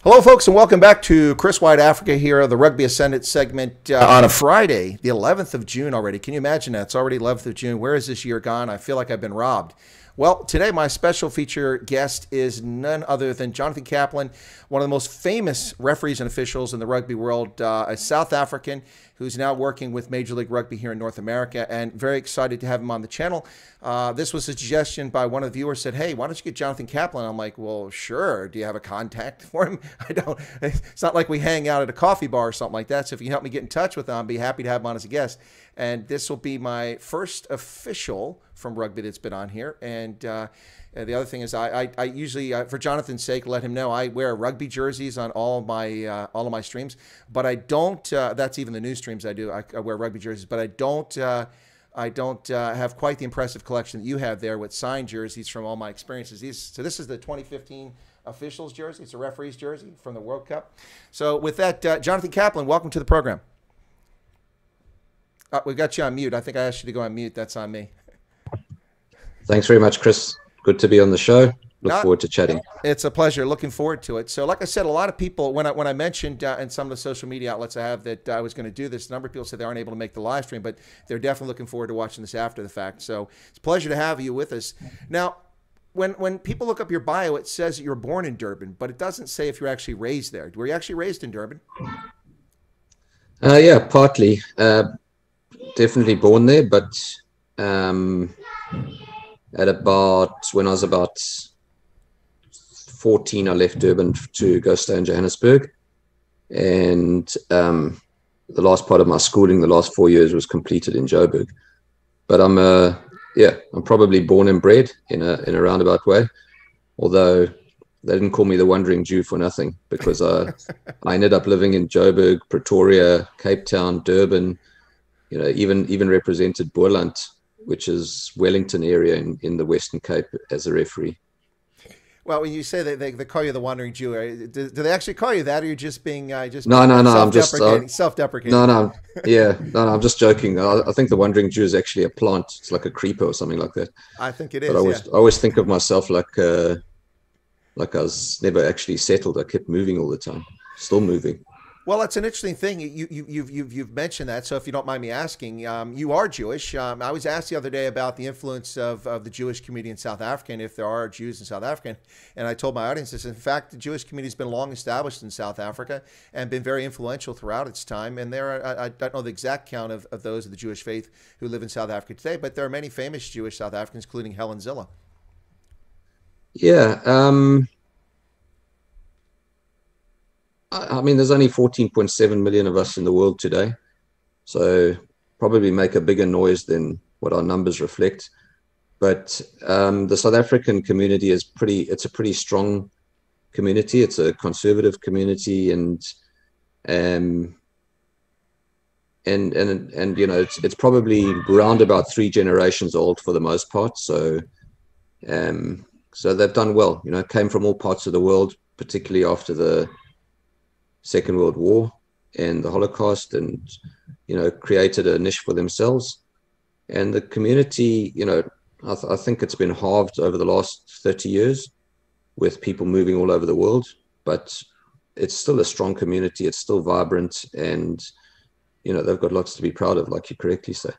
Hello, folks, and welcome back to Chris Wide Africa here, the Rugby Ascendant segment on a Friday, the 11th of June already. Can you imagine that? It's already 11th of June. Where is this year gone? I feel like I've been robbed. Well, today my special feature guest is none other than Jonathan Kaplan, one of the most famous referees and officials in the rugby world, a South African who's now working with Major League Rugby here in North America, and very excited to have him on the channel. This was a suggestion by one of the viewers, said, hey, why don't you get Jonathan Kaplan? I'm like, well, sure. Do you have a contact for him? I don't. It's not like we hang out at a coffee bar or something like that, so if you help me get in touch with him, I'd be happy to have him on as a guest. And this will be my first official from rugby that's been on here. And the other thing is, I usually, for Jonathan's sake, let him know I wear rugby jerseys on all of my streams, but I don't. That's even the news streams I do. I wear rugby jerseys, but I don't have quite the impressive collection that you have there with signed jerseys from all my experiences. So this is the 2015 officials jersey. It's a referee's jersey from the World Cup. So with that, Jonathan Kaplan, welcome to the program. We've got you on mute. I think I asked you to go on mute. That's on me. Thanks very much, Chris. Good to be on the show. Look forward to chatting. It's a pleasure. Looking forward to it. So like I said, a lot of people, when I mentioned in some of the social media outlets I have that I was going to do this, a number of people said they aren't able to make the live stream, but they're definitely looking forward to watching this after the fact. So it's a pleasure to have you with us. Now, when people look up your bio, it says that you were born in Durban, but it doesn't say if you're actually raised there. Were you actually raised in Durban? Yeah, partly. Definitely born there, but when I was about 14, I left Durban to go stay in Johannesburg, and the last part of my schooling, the last 4 years, was completed in Joburg. But I'm probably born and bred in a roundabout way, although they didn't call me the Wandering Jew for nothing, because I ended up living in Joburg, Pretoria, Cape Town, Durban. You know, even represented Boland, which is Wellington area in the Western Cape, as a referee. Well, when you say that they call you the Wandering Jew, do they actually call you that, or are you just being No, I'm just self-deprecating? No, I'm just joking. I think the Wandering Jew is actually a plant. It's like a creeper or something like that. I think it is. But I always think of myself like I was never actually settled. I kept moving all the time, still moving. Well, that's an interesting thing. You've mentioned that. So if you don't mind me asking, you are Jewish. I was asked the other day about the influence of the Jewish community in South Africa, and if there are Jews in South Africa. And I told my audience this. In fact, the Jewish community has been long established in South Africa and been very influential throughout its time. And there are, I don't know the exact count of those of the Jewish faith who live in South Africa today, but there are many famous Jewish South Africans, including Helen Zille. Yeah. I mean, there's only 14.7 million of us in the world today, so probably make a bigger noise than what our numbers reflect. But the South African community is it's a pretty strong community. It's a conservative community, and you know, it's probably around about 3 generations old for the most part. So so they've done well. You know, came from all parts of the world, particularly after the Second World War and the Holocaust, and, you know, created a niche for themselves. And the community, you know, I think it's been halved over the last 30 years with people moving all over the world, but it's still a strong community. It's still vibrant, and, you know, they've got lots to be proud of, like you correctly say.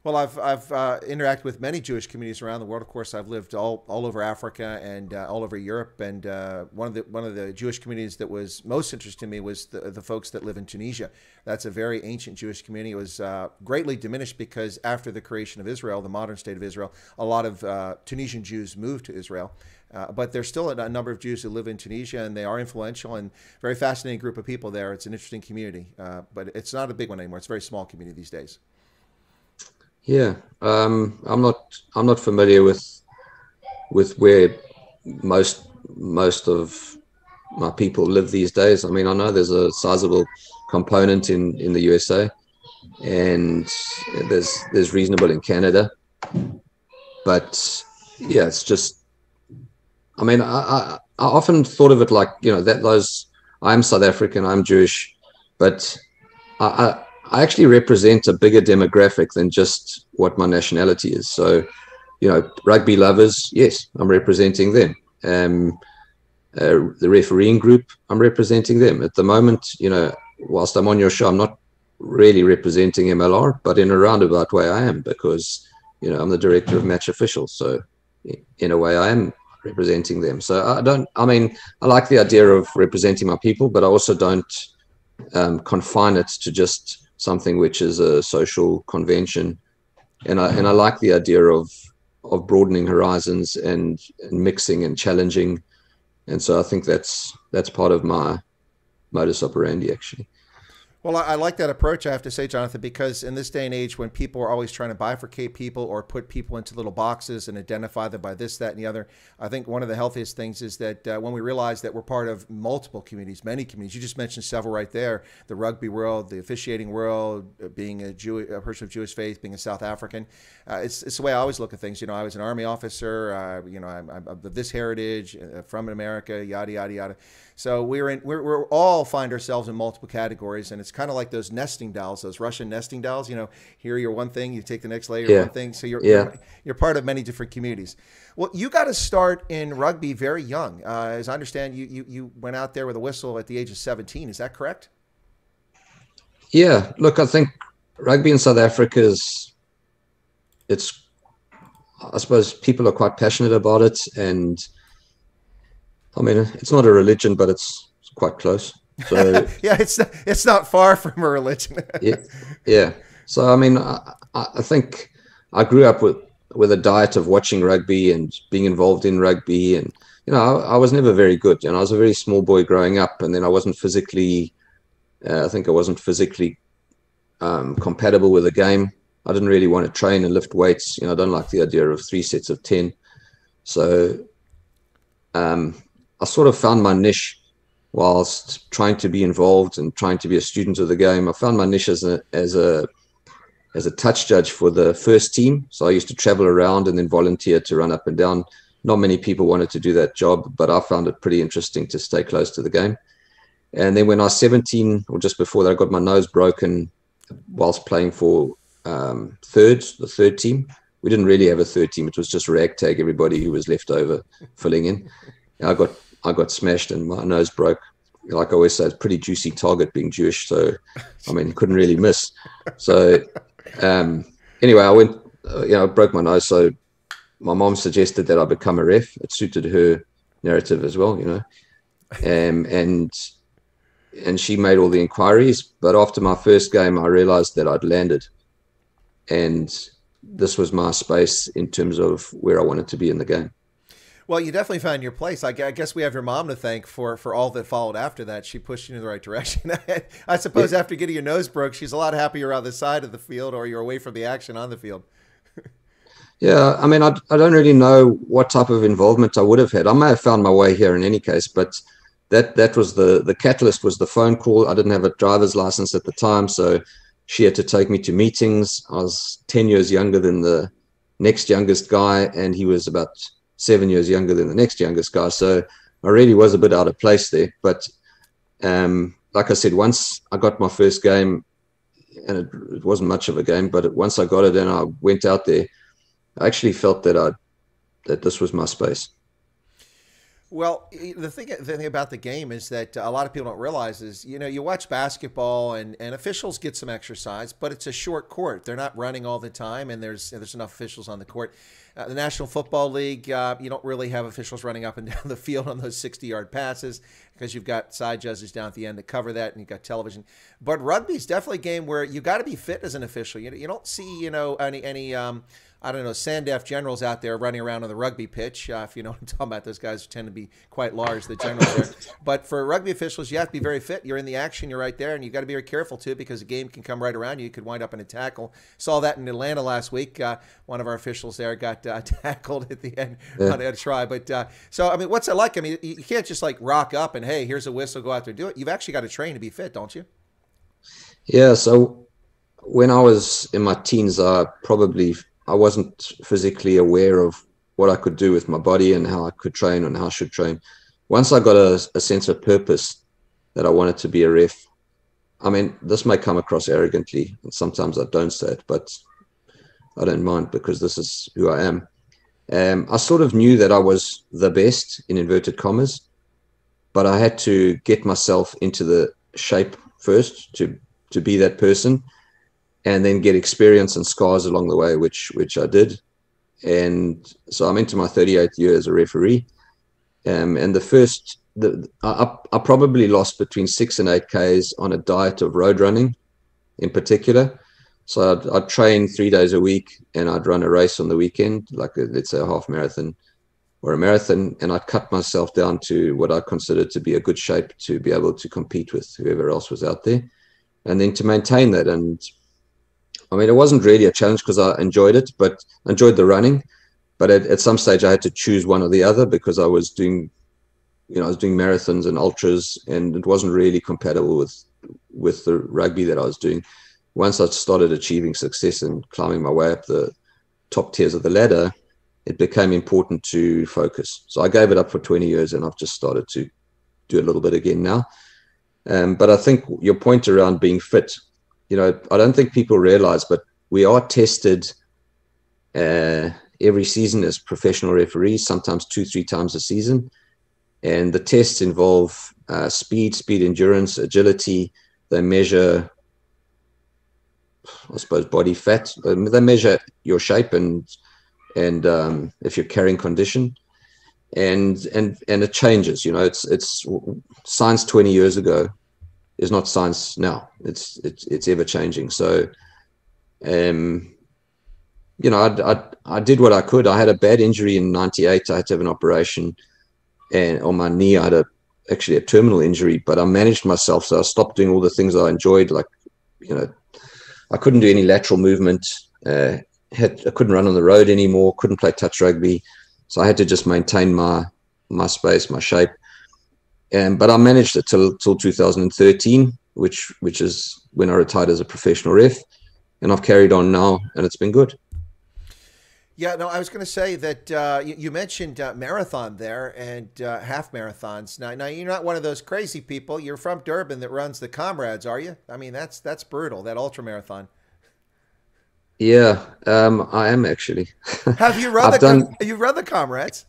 Well, I've interacted with many Jewish communities around the world. Of course, I've lived all over Africa and all over Europe. And one of the Jewish communities that was most interesting to me was the folks that live in Tunisia. That's a very ancient Jewish community. It was greatly diminished because after the creation of Israel, the modern state of Israel, a lot of Tunisian Jews moved to Israel. But there's still a number of Jews who live in Tunisia, and they are influential and very fascinating group of people there. It's an interesting community, but it's not a big one anymore. It's a very small community these days. Yeah, I'm not familiar with where most of my people live these days. I mean, I know there's a sizable component in the USA, and there's reasonable in Canada, but yeah, it's just, I mean, I often thought of it like, you know, I'm South African, I'm Jewish, but I actually represent a bigger demographic than just what my nationality is. So, you know, rugby lovers, yes, I'm representing them. the refereeing group, I'm representing them. At the moment, whilst I'm on your show, I'm not really representing MLR, but in a roundabout way I am, because I'm the director of match officials, so in a way I am representing them. So I like the idea of representing my people, but I also don't confine it to just something which is a social convention. And I like the idea of broadening horizons and mixing and challenging. And so I think that's part of my modus operandi, actually. Well, I like that approach, I have to say, Jonathan, because in this day and age, when people are always trying to bifurcate people or put people into little boxes and identify them by this, that, and the other, I think one of the healthiest things is that when we realize that we're part of multiple communities, many communities, you just mentioned several right there, the rugby world, the officiating world, being a person of Jewish faith, being a South African. It's the way I always look at things. I was an Army officer, I'm of this heritage, from America, yada, yada, yada. So we're all find ourselves in multiple categories, and it's kind of like those nesting dolls, those Russian nesting dolls. Here you're one thing, you take the next layer, one thing. So you're part of many different communities. Well, you got to start in rugby very young. As I understand, you went out there with a whistle at the age of 17. Is that correct? Yeah. Look, I think rugby in South Africa I suppose people are quite passionate about it, and I mean, it's not a religion, but it's quite close. So yeah, it's not far from a religion. yeah. So I mean, I think I grew up with a diet of watching rugby and being involved in rugby, and I was never very good. I was a very small boy growing up, and then I wasn't physically. I think I wasn't physically compatible with the game. I didn't really want to train and lift weights. I don't like the idea of 3 sets of 10. So I sort of found my niche whilst trying to be involved and trying to be a student of the game. I found my niche as a touch judge for the first team. So I used to travel around and then volunteer to run up and down. Not many people wanted to do that job, but I found it pretty interesting to stay close to the game. And then when I was 17, or just before that, I got my nose broken whilst playing for the third team. We didn't really have a third team. It was just ragtag, everybody who was left over filling in. I got smashed and my nose broke. Like I always say, it's a pretty juicy target being Jewish. So, I mean, couldn't really miss. So, anyway, I went, broke my nose. So my mom suggested that I become a ref. It suited her narrative as well, and she made all the inquiries. But after my first game, I realized that I'd landed. And this was my space in terms of where I wanted to be in the game. Well, you definitely found your place. I guess we have your mom to thank for all that followed after that. She pushed you in the right direction. I suppose after getting your nose broke, she's a lot happier on the side of the field, or you're away from the action on the field. Yeah, I mean, I don't really know what type of involvement I would have had. I may have found my way here in any case, but that was the catalyst was the phone call. I didn't have a driver's license at the time, so she had to take me to meetings. I was 10 years younger than the next youngest guy, and he was about 7 years younger than the next youngest guy. So I really was a bit out of place there. But like I said, once I got my first game, and it wasn't much of a game, but once I got it and I went out there, I actually felt that this was my space. Well, the thing about the game is that a lot of people don't realize is, you watch basketball and officials get some exercise, but it's a short court. They're not running all the time, and there's enough officials on the court. The National Football League, you don't really have officials running up and down the field on those 60-yard passes because you've got side judges down at the end that cover that, and you've got television. But rugby is definitely a game where you got to be fit as an official. You don't see, any I don't know, Sandef generals out there running around on the rugby pitch. If you know what I'm talking about, those guys tend to be quite large, the generals there. But for rugby officials, you have to be very fit. You're in the action, you're right there, and you got to be very careful too, because the game can come right around you. You could wind up in a tackle. Saw that in Atlanta last week. One of our officials there got tackled at the end on a try. But so, I mean, what's it like? I mean, you can't just like rock up and, hey, here's a whistle, go out there and do it. You've actually got to train to be fit, don't you? Yeah. So when I was in my teens, I wasn't physically aware of what I could do with my body and how I could train and how I should train. Once I got a sense of purpose that I wanted to be a ref, I mean, this may come across arrogantly, and sometimes I don't say it, but I don't mind because this is who I am. I sort of knew that I was the best, in inverted commas, but I had to get myself into the shape first to be that person, and then get experience and scars along the way, which I did. And so I'm into my 38th year as a referee. And I probably lost between 6 and 8 Ks on a diet of road running in particular. So I'd train 3 days a week, and I'd run a race on the weekend, like let's say a half marathon or a marathon, and I'd cut myself down to what I considered to be a good shape to be able to compete with whoever else was out there. And then to maintain that. And I mean, it wasn't really a challenge because I enjoyed it, but enjoyed the running. But at some stage I had to choose one or the other, because I was doing marathons and ultras, and it wasn't really compatible with the rugby that I was doing. Once I started achieving success and climbing my way up the top tiers of the ladder, it became important to focus. So I gave it up for 20 years, and I've just started to do a little bit again now. But I think your point around being fit, I don't think people realize, but we are tested every season as professional referees, sometimes 2-3 times a season. And the tests involve speed endurance, agility. They measure, I suppose, body fat. They measure your shape and if you're carrying condition. And it changes. It's science 20 years ago is not science now. It's ever changing. So, I did what I could. I had a bad injury in '98. I had to have an operation, and on my knee, I had actually a terminal injury. But I managed myself, so I stopped doing all the things I enjoyed. Like, I couldn't do any lateral movement. I couldn't run on the road anymore. Couldn't play touch rugby. So I had to just maintain my space, my shape. But I managed it till 2013, which is when I retired as a professional ref, and I've carried on now, and it's been good. Yeah, no, I was going to say that you mentioned marathon there and half marathons. Now you're not one of those crazy people. You're from Durban that runs the Comrades, are you? I mean, that's brutal, that ultra marathon. Yeah, I am actually. Have you run you've run the Comrades?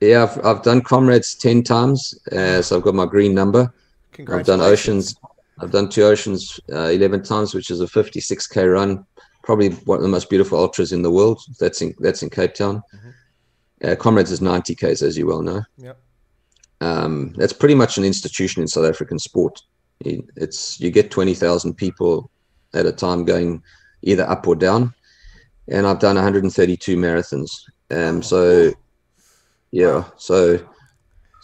Yeah, I've done Comrades 10 times, so I've got my green number. Congratulations. I've done Oceans. I've done 2 Oceans 11 times, which is a 56K run. Probably one of the most beautiful ultras in the world. That's in Cape Town. Mm-hmm. Comrades is 90 Ks, as you well know. Yep. That's pretty much an institution in South African sport. You get 20,000 people at a time going either up or down, and I've done 132 marathons. So yeah, so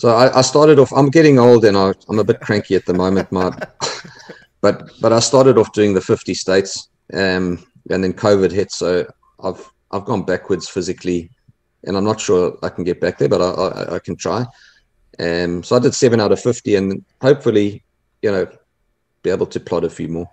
I started off. I'm getting old, and I'm a bit cranky at the moment. But I started off doing the 50 states. And then COVID hit, so I've gone backwards physically, and I'm not sure I can get back there, but I can try. So I did 7 out of 50, and hopefully, be able to plot a few more.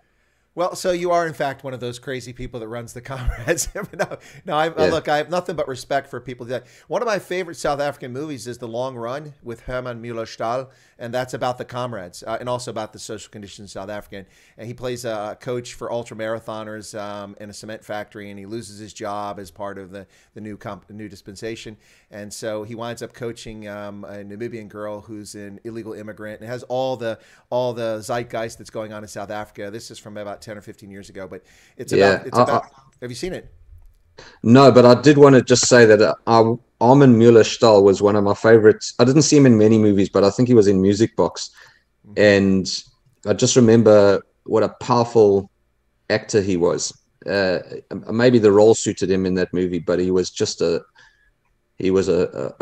Well, so you are, in fact, one of those crazy people that runs the Comrades. Look, I have nothing but respect for people that. One of my favorite South African movies is The Long Run with Herman Muller-Stahl, and that's about the Comrades and also about the social conditions in South Africa. And he plays a coach for ultra-marathoners in a cement factory, and he loses his job as part of the new dispensation. And so he winds up coaching a Namibian girl who's an illegal immigrant, and it has all the zeitgeist that's going on in South Africa. This is from about 10 or 15 years ago, but it's about have you seen it? No, but I did want to just say that Armin Muller-Stahl was one of my favorites. I didn't see him in many movies, but I think he was in Music Box. Mm-hmm. And I just remember what a powerful actor he was. Maybe the role suited him in that movie, but he was just a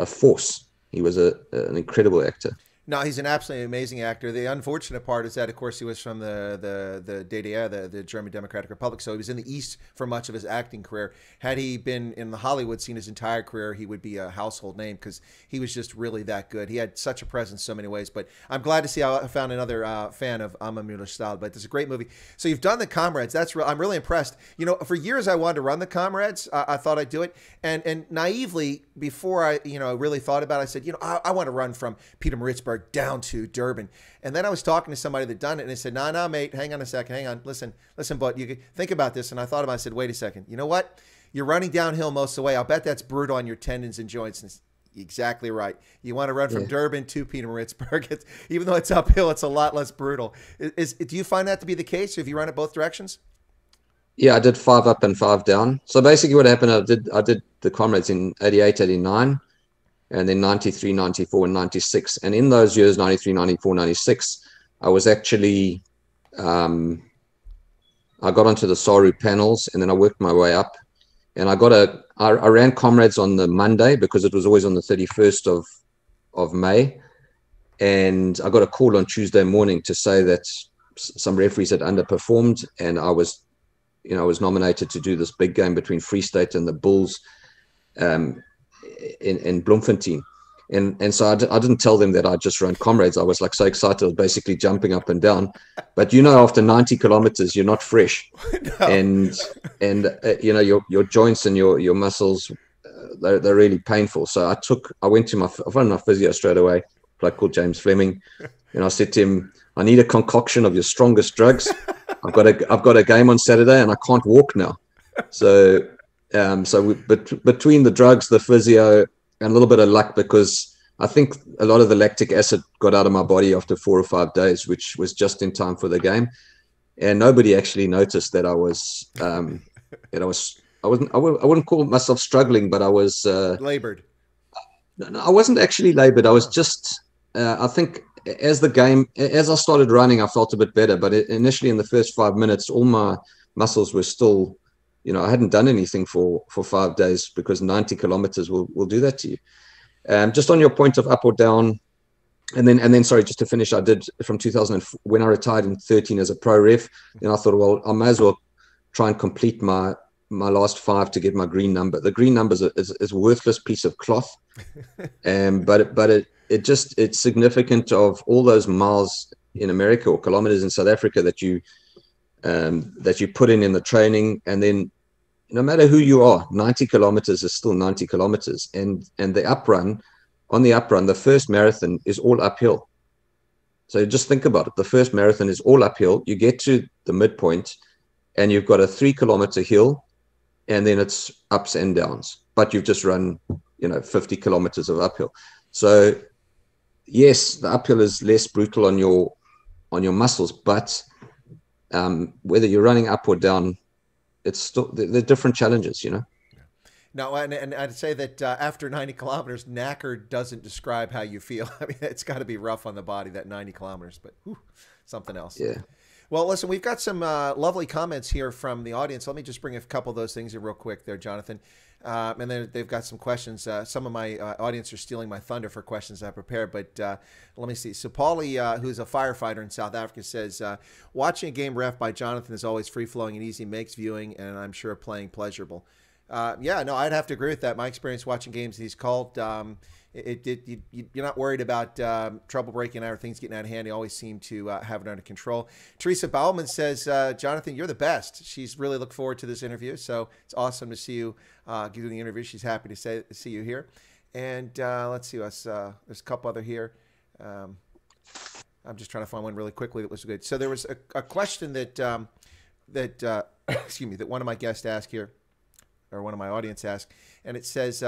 force. He was an incredible actor. No, he's an absolutely amazing actor. The unfortunate part is that, of course, he was from the DDR, the German Democratic Republic, so he was in the East for much of his acting career. Had he been in the Hollywood scene his entire career, he would be a household name because he was just really that good. He had such a presence so many ways. But I'm glad to see I found another fan of Armin Muller-Stahl. But it's a great movie. So you've done the Comrades. I'm really impressed. For years I wanted to run the Comrades. I thought I'd do it, and naively before I really thought about it, I said I want to run from Pietermaritzburg down to Durban. And then I was talking to somebody that done it, and they said, no, mate, hang on a second, hang on, listen, but you think about this. And I thought about it, I said, wait a second, you know what? You're running downhill most of the way. I'll bet that's brutal on your tendons and joints. And Exactly right. You want to run from Yeah. Durban to Peter Maritzburg. Even though it's uphill, it's a lot less brutal. Do you find that to be the case if you run it both directions? Yeah, I did 5 up and 5 down. So basically what happened, I did the comrades in 88, 89, and then 93, 94, and 96. And in those years, 93, 94, 96, I was actually, I got onto the SARU panels, and then I worked my way up. And I ran comrades on the Monday because it was always on the 31st of May. And I got a call on Tuesday morning to say that some referees had underperformed, and I was nominated to do this big game between Free State and the Bulls in Bloemfontein. And so I didn't tell them that I just ran comrades. I was like so excited. I was basically jumping up and down. But after 90 kilometers, you're not fresh. No. And your joints and your muscles, they're really painful. So I went to I found my physio straight away, a bloke called James Fleming. And I said to him, I need a concoction of your strongest drugs. I've got a game on Saturday and I can't walk now. So between the drugs, the physio, and a little bit of luck, because I think a lot of the lactic acid got out of my body after 4 or 5 days, which was just in time for the game. And nobody actually noticed that I wouldn't call myself struggling, but I was labored. No, I wasn't actually labored. I was just, I think as I started running, I felt a bit better. But initially in the first 5 minutes, all my muscles were still, I hadn't done anything for 5 days, because 90 kilometers will do that to you. Just on your point of up or down, and then sorry, just to finish, I did from 2000 when I retired in 13 as a pro ref. And I thought, well, I may as well try and complete my last 5 to get my green number. The green number is a worthless piece of cloth, but it's significant of all those miles in America or kilometers in South Africa that you put in the training. And then no matter who you are, 90 kilometers is still 90 kilometers. And on the uprun, the first marathon is all uphill. So just think about it. The first marathon is all uphill. You get to the midpoint and you've got a 3 kilometer hill, and then it's ups and downs, but you've just run, 50 kilometers of uphill. So yes, the uphill is less brutal on your muscles, but whether you're running up or down, it's still, they're different challenges, No, and I'd say that after 90 kilometers, knackered doesn't describe how you feel. I mean, it's got to be rough on the body, that 90 kilometers, but whew, something else. Yeah. Well, listen, we've got some lovely comments here from the audience. Let me just bring a couple of those things in real quick there, Jonathan. And then they've got some questions. Some of my audience are stealing my thunder for questions I prepared, but let me see. So Paulie, who's a firefighter in South Africa, says, watching a game ref by Jonathan is always free-flowing and easy, makes viewing, and I'm sure playing pleasurable. Yeah, no, I'd have to agree with that. My experience watching games he's called, you're not worried about trouble breaking out or things getting out of hand. You always seem to have it under control. Teresa Bauman says, Jonathan, you're the best. She's really looked forward to this interview, so it's awesome to see you doing the interview. She's happy to see you here. And let's see, there's a couple other here. I'm just trying to find one really quickly that was good. So there was a question that excuse me, that one of my guests asked here, or one of my audience asked, and it says,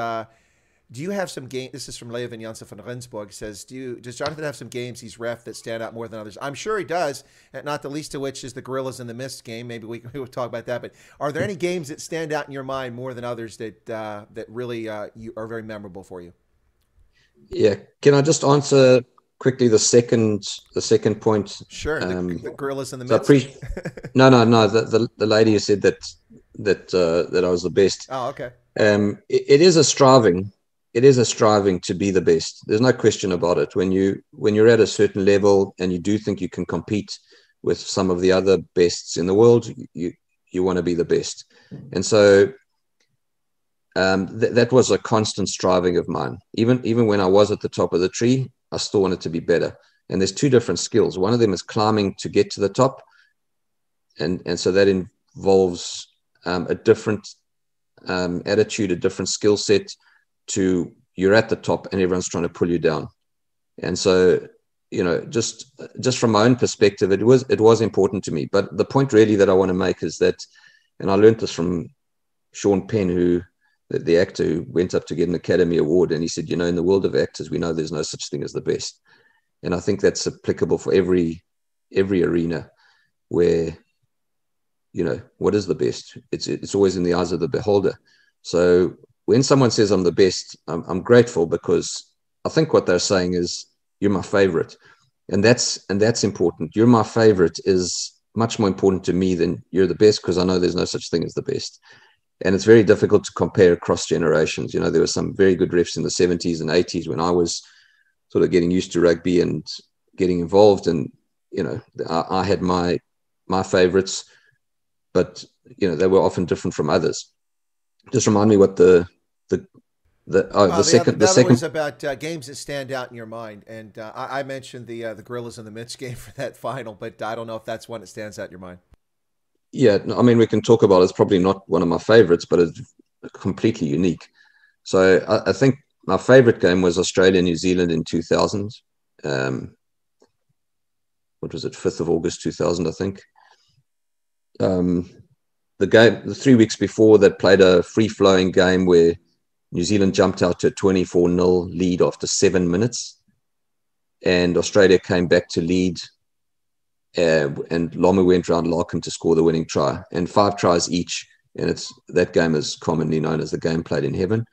do you have some game? This is from Leuven Janssen van Rensburg. Says, does Jonathan have some games he's ref that stand out more than others? I'm sure he does, and not the least of which is the Gorillas in the Mist game. Maybe we will talk about that. But are there any games that stand out in your mind more than others that really you are very memorable for you? Yeah. Can I just answer quickly the second point? Sure. The Gorillas in the Mist. No. The lady who said that I was the best. Oh, okay. It is a striving. It is a striving to be the best. There's no question about it. When you're at a certain level and you do think you can compete with some of the other bests in the world, you want to be the best. And so that was a constant striving of mine. Even when I was at the top of the tree, I still wanted to be better. And there's 2 different skills. One of them is climbing to get to the top. And so that involves a different attitude, a different skill set to you're at the top and everyone's trying to pull you down. And so, just from my own perspective, it was important to me. But the point really that I want to make is that, and I learned this from Sean Penn, who the actor who went up to get an Academy Award, and he said, in the world of actors, we know there's no such thing as the best. And I think that's applicable for every arena where, what is the best? It's always in the eyes of the beholder. So when someone says I'm the best, I'm grateful, because I think what they're saying is, you're my favorite. And that's important. You're my favorite is much more important to me than you're the best, because I know there's no such thing as the best. And it's very difficult to compare across generations. There were some very good refs in the 70s and 80s when I was sort of getting used to rugby and getting involved. And, I had my favorites, but, they were often different from others. Just remind me what the second was about games that stand out in your mind. And I mentioned the Gorillas and the Mitts game for that final, but I don't know if that's one that stands out in your mind. Yeah, I mean, we can talk about it. It's probably not one of my favorites, but it's completely unique. So I think my favorite game was Australia-New Zealand in 2000. What was it? 5th of August, 2000, I think. The 3 weeks before, they played a free-flowing game where New Zealand jumped out to a 24-0 lead after 7 minutes. And Australia came back to lead. And Lomu went around Larkham to score the winning try, and 5 tries each. And that game is commonly known as the game played in heaven.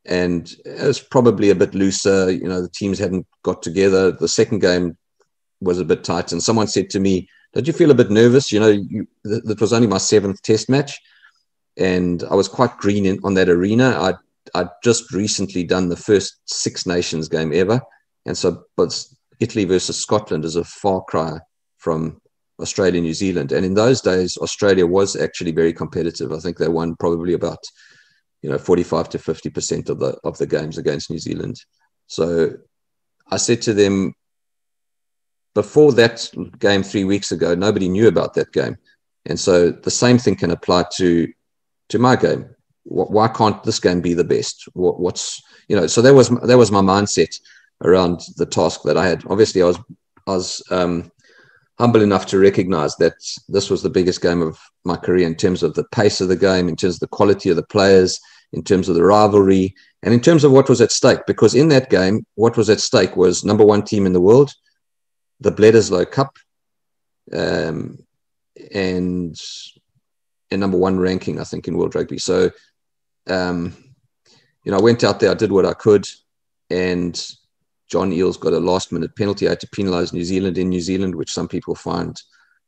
And it was probably a bit looser. The teams hadn't got together. The second game was a bit tight. And someone said to me, "Did you feel a bit nervous? That was only my 7th test match." And I was quite green on that arena. I'd just recently done the first Six Nations game ever. And so, but Italy versus Scotland is a far cry from Australia, New Zealand. And in those days, Australia was actually very competitive. I think they won probably about, 45 to 50% of the games against New Zealand. So I said to them, before that game 3 weeks ago, nobody knew about that game. And so the same thing can apply to my game. Why can't this game be the best? So that was my mindset around the task that I had. Obviously, I was humble enough to recognize that this was the biggest game of my career in terms of the pace of the game, in terms of the quality of the players, in terms of the rivalry, and in terms of what was at stake. Because in that game, what was at stake was number 1 team in the world, the Bledisloe Cup, and number 1 ranking, I think, in world rugby. So, I went out there, I did what I could, and John Eales got a last-minute penalty. I had to penalise New Zealand in New Zealand, which some people find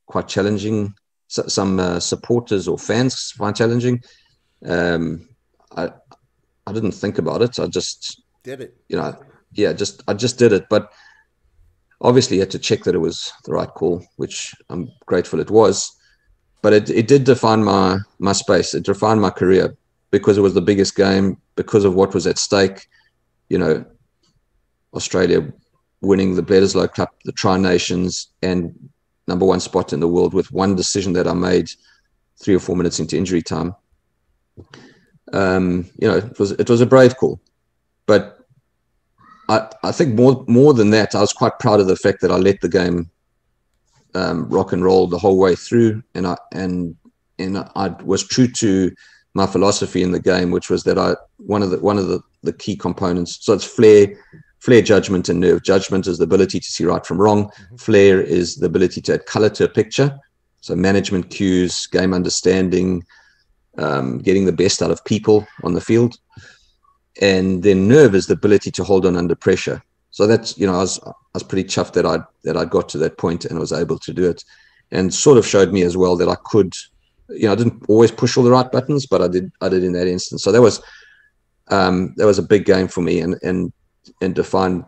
quite challenging. Some supporters or fans find challenging. I didn't think about it. I just did it. I just did it. But obviously, you had to check that it was the right call, which I'm grateful it was. But it did define my space. It defined my career because it was the biggest game, because of what was at stake. Australia winning the Bledisloe Cup, the Tri-Nations, and number 1 spot in the world with one decision that I made 3 or 4 minutes into injury time. It was a brave call, but I think more than that, I was quite proud of the fact that I let the game rock and roll the whole way through, and I was true to my philosophy in the game, which was that one of the key components. So it's flair, judgment, and nerve. Judgment is the ability to see right from wrong. Mm-hmm. Flair is the ability to add color to a picture. So management cues, game understanding, getting the best out of people on the field. And then nerve is the ability to hold on under pressure. So that's, I was pretty chuffed that I got to that point and was able to do it, and sort of showed me as well that I could, I didn't always push all the right buttons, but I did in that instance. So that was a big game for me and defined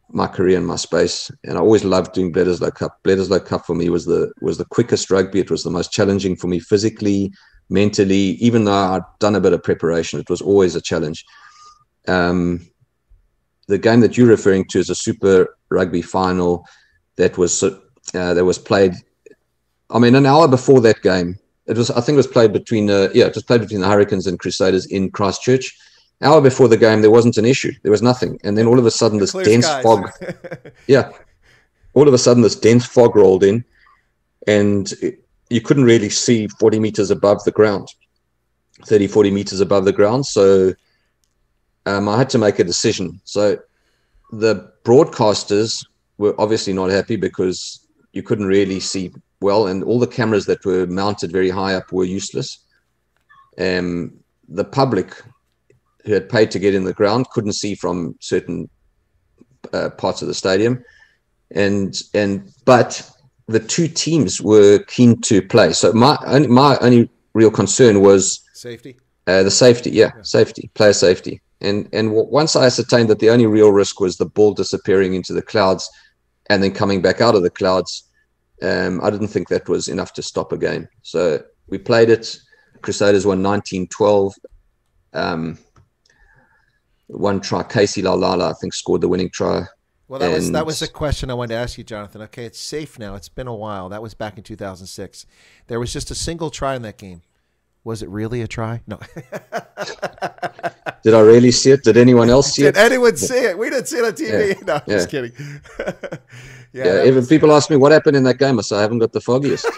my career and my space. And I always loved doing Bledisloe Cup. Bledisloe Cup for me was the quickest rugby. It was the most challenging for me physically, mentally. Even though I'd done a bit of preparation, it was always a challenge. The game that you're referring to is a Super Rugby final that was played. I mean, an hour before that game, I think it was played between the Hurricanes and Crusaders in Christchurch. An hour before the game, there wasn't an issue. There was nothing, and then all of a sudden, this dense fog. All of a sudden, this dense fog rolled in, and you couldn't really see 40 meters above the ground. 30, 40 meters above the ground. So I had to make a decision. So the broadcasters were obviously not happy because you couldn't really see well, and all the cameras that were mounted very high up were useless. The public who had paid to get in the ground couldn't see from certain parts of the stadium, but the two teams were keen to play. So my only real concern was safety. The safety, safety, player safety. And once I ascertained that the only real risk was the ball disappearing into the clouds and then coming back out of the clouds, I didn't think that was enough to stop a game. So we played it. Crusaders won 19-12. One try, Casey Lalala, I think, scored the winning try. Well, that was a question I wanted to ask you, Jonathan. Okay, it's safe now. It's been a while. That was back in 2006. There was just a single try in that game. Was it really a try? No. Did I really see it? Did anyone else see it? Did anyone see it? We didn't see it on TV. Yeah. No, I'm just kidding. Even people ask me what happened in that game. I say I haven't got the foggiest.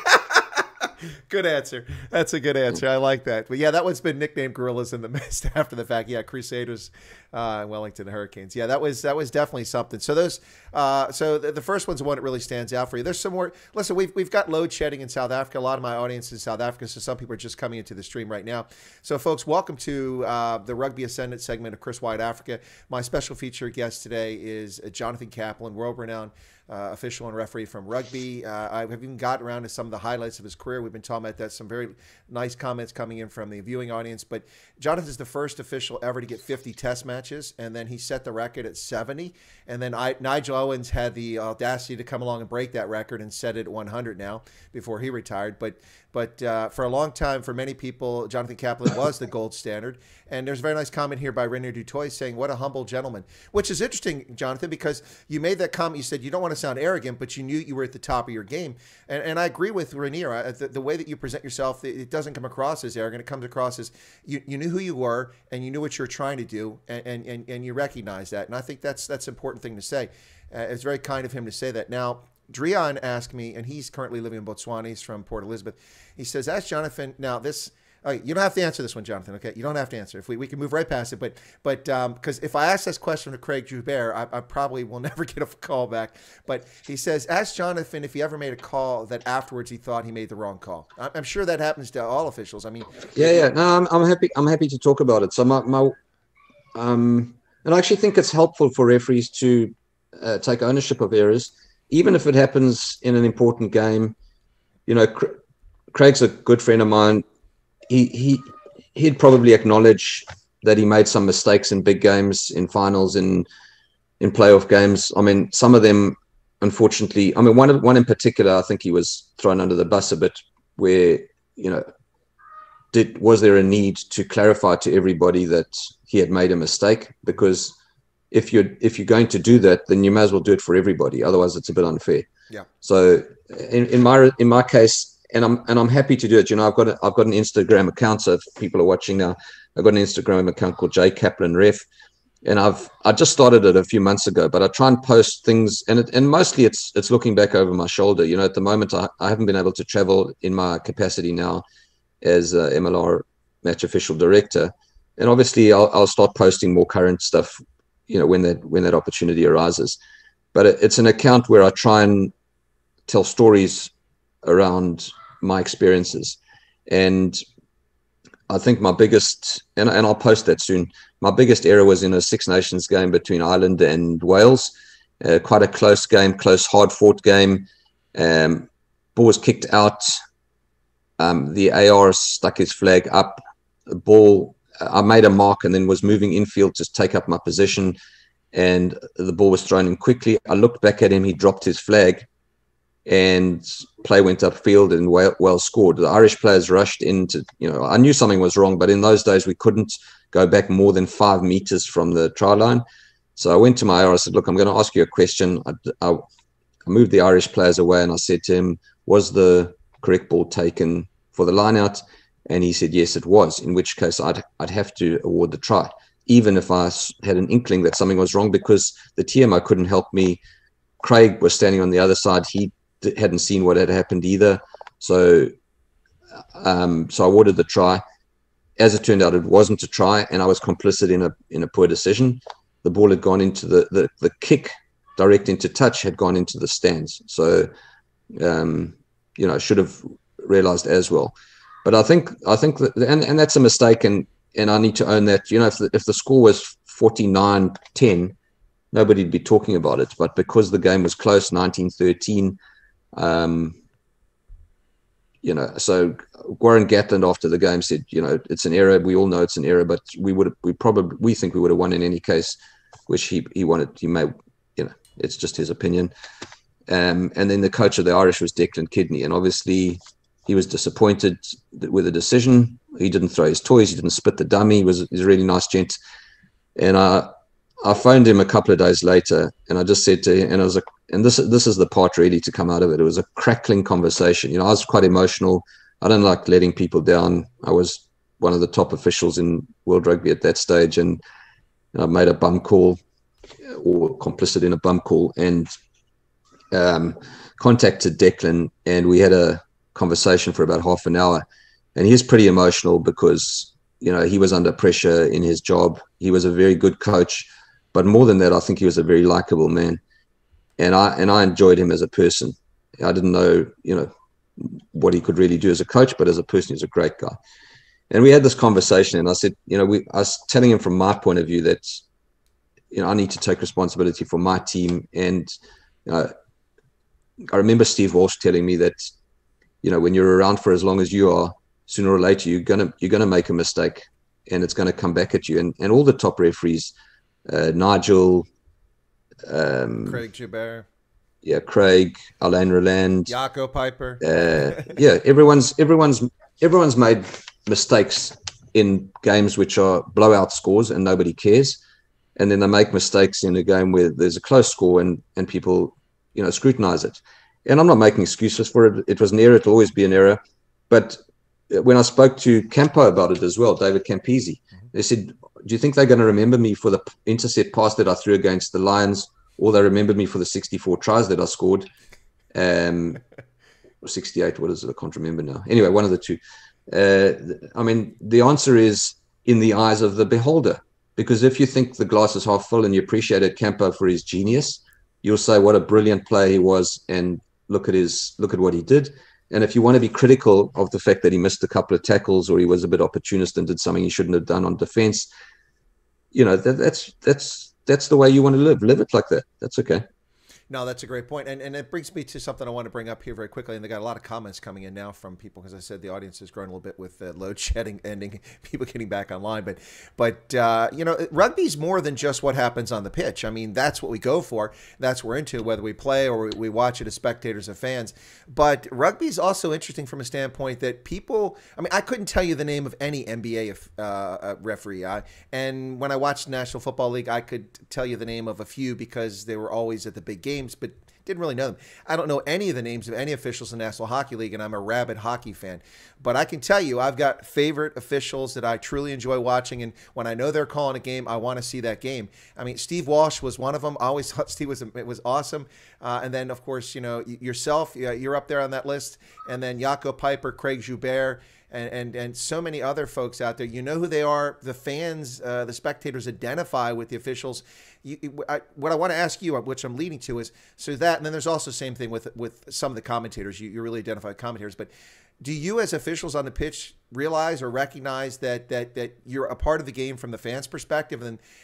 Good answer. That's a good answer. I like that. But yeah, that one's been nicknamed Gorillas in the Mist after the fact. Yeah, Crusaders, Wellington Hurricanes. Yeah, that was definitely something. So those, the first one's the one that really stands out for you. There's some more. Listen, we've got load shedding in South Africa. A lot of my audience is in South Africa, so some people are just coming into the stream right now. So folks, welcome to the Rugby Ascendant segment of Chris Wide Africa. My special feature guest today is Jonathan Kaplan, world-renowned official and referee from rugby. I have even gotten around to some of the highlights of his career. We've been talking about that. Some very nice comments coming in from the viewing audience. But Jonathan is the first official ever to get 50 test matches, and then he set the record at 70. And then Nigel Owens had the audacity to come along and break that record and set it at 100 now before he retired. But for a long time, for many people, Jonathan Kaplan was the gold standard. And there's a very nice comment here by Renier Dutoy saying, what a humble gentleman, which is interesting, Jonathan, because you made that comment. You said you don't want to sound arrogant, but you knew you were at the top of your game. And I agree with Renier. The way that you present yourself, it doesn't come across as arrogant. It comes across as you knew who you were and you knew what you were trying to do, and you recognize that. And I think that's an important thing to say. It's very kind of him to say that. Now, Drian asked me, and he's currently living in Botswana. He's from Port Elizabeth. He says, ask Jonathan. Now, this, you don't have to answer this one, Jonathan, okay? You don't have to answer. If we can move right past it. But because if I ask this question to Craig Joubert, I probably will never get a call back. But he says, ask Jonathan if he ever made a call that afterwards he thought he made the wrong call. I'm sure that happens to all officials. I mean, yeah. No, I'm happy. I'm happy to talk about it. So and I actually think it's helpful for referees to take ownership of errors, even if it happens in an important game. You know, Craig's a good friend of mine. He'd probably acknowledge that he made some mistakes in big games, in finals, in playoff games. I mean, some of them, unfortunately, I mean, one in particular, I think he was thrown under the bus a bit, where, you know, was there a need to clarify to everybody that he had made a mistake? Because if you're going to do that, then you may as well do it for everybody. Otherwise, it's a bit unfair. Yeah. So in my case, and I'm happy to do it. You know, I've got an Instagram account. So if people are watching now, I've got an Instagram account called J Kaplan Ref, and I just started it a few months ago. But I try and post things, and mostly it's looking back over my shoulder. You know, at the moment I haven't been able to travel in my capacity now as MLR match official director, and obviously I'll start posting more current stuff, you know, when that opportunity arises. But it's an account where I try and tell stories around my experiences. And I think my biggest, and I'll post that soon, my biggest error was in a Six Nations game between Ireland and Wales. Quite a close game, close, hard-fought game. Ball was kicked out. The AR stuck his flag up. The ball, I made a mark and then was moving infield to take up my position, and the ball was thrown in quickly. I looked back at him, he dropped his flag, and play went upfield and well scored. The Irish players rushed into, you know, I knew something was wrong, but in those days we couldn't go back more than 5 meters from the try line. So I went to my AR, I said, look, I'm going to ask you a question. I moved the Irish players away and I said to him, was the correct ball taken for the line out? And he said, yes, it was, in which case I'd have to award the try, even if I had an inkling that something was wrong, because the TMO couldn't help me. Craig was standing on the other side. He hadn't seen what had happened either. So I awarded the try. as it turned out, it wasn't a try, and I was complicit in a poor decision. The ball had gone into the kick direct into touch had gone into the stands. So, I should have realized as well. But I think that, and that's a mistake, and I need to own that. If the score was 49-10, nobody'd be talking about it. But because the game was close, 19-13, so Warren Gatland after the game said, it's an error. We all know it's an error, but we think we would have won in any case, which he may, it's just his opinion. And then the coach of the Irish was Declan Kidney, and obviously he was disappointed with the decision. He didn't throw his toys. He didn't spit the dummy. He's a really nice gent. And I phoned him a couple of days later, and I just said to him, and I was like, and this is the part really to come out of it. It was a crackling conversation. I was quite emotional. I don't like letting people down. I was one of the top officials in World Rugby at that stage, and I made a bum call, or complicit in a bum call, and contacted Declan, and we had a conversation for about half an hour. And he's pretty emotional because he was under pressure in his job. He was a very good coach, but more than that, I think he was a very likable man, and I enjoyed him as a person. I didn't know what he could really do as a coach, but as a person, he's a great guy. And we had this conversation, and I said, I was telling him from my point of view that I need to take responsibility for my team. And I remember Steve Walsh telling me that when you're around for as long as you are, sooner or later you're gonna make a mistake, and it's going to come back at you. And all the top referees, Nigel, Craig Joubert, Craig, Alain Roland, Jaco Piper, everyone's made mistakes in games which are blowout scores and nobody cares, and then they make mistakes in a game where there's a close score and people scrutinize it. And I'm not making excuses for it. It was an error. It'll always be an error. But when I spoke to Campo about it as well, David Campese, they said, do you think they're going to remember me for the intercept pass that I threw against the Lions, or they remembered me for the 64 tries that I scored? Or 68, what is it? I can't remember now. Anyway, one of the two. The answer is in the eyes of the beholder. Because if you think the glass is half full and you appreciated Campo for his genius, you'll say what a brilliant player he was, and look at what he did. And if you want to be critical of the fact that he missed a couple of tackles, or he was a bit opportunist and did something he shouldn't have done on defense, that's the way you want to live it like that. That's okay. No, that's a great point. And it brings me to something I want to bring up here very quickly. And they got a lot of comments coming in now from people, because I said the audience has grown a little bit with load shedding ending, people getting back online. But rugby's more than just what happens on the pitch. I mean, that's what we go for. That's what we're into, whether we play or we watch it as spectators or fans. But rugby's also interesting from a standpoint that people, I couldn't tell you the name of any NBA referee. And when I watched National Football League, I could tell you the name of a few because they were always at the big games, but didn't really know them. I don't know any of the names of any officials in the National Hockey League, and I'm a rabid hockey fan. But I can tell you, I've got favorite officials that I truly enjoy watching, and when I know they're calling a game, I want to see that game. Steve Walsh was one of them. I always thought Steve was awesome. And then, of course, yourself, you're up there on that list. And then Jaco Piper, Craig Joubert, and so many other folks out there. You know who they are. The fans, the spectators identify with the officials. What I want to ask you, which I'm leading to, is and then there's also the same thing with some of the commentators. You really identify with commentators, but do you as officials on the pitch realize or recognize that you're a part of the game from the fans' perspective,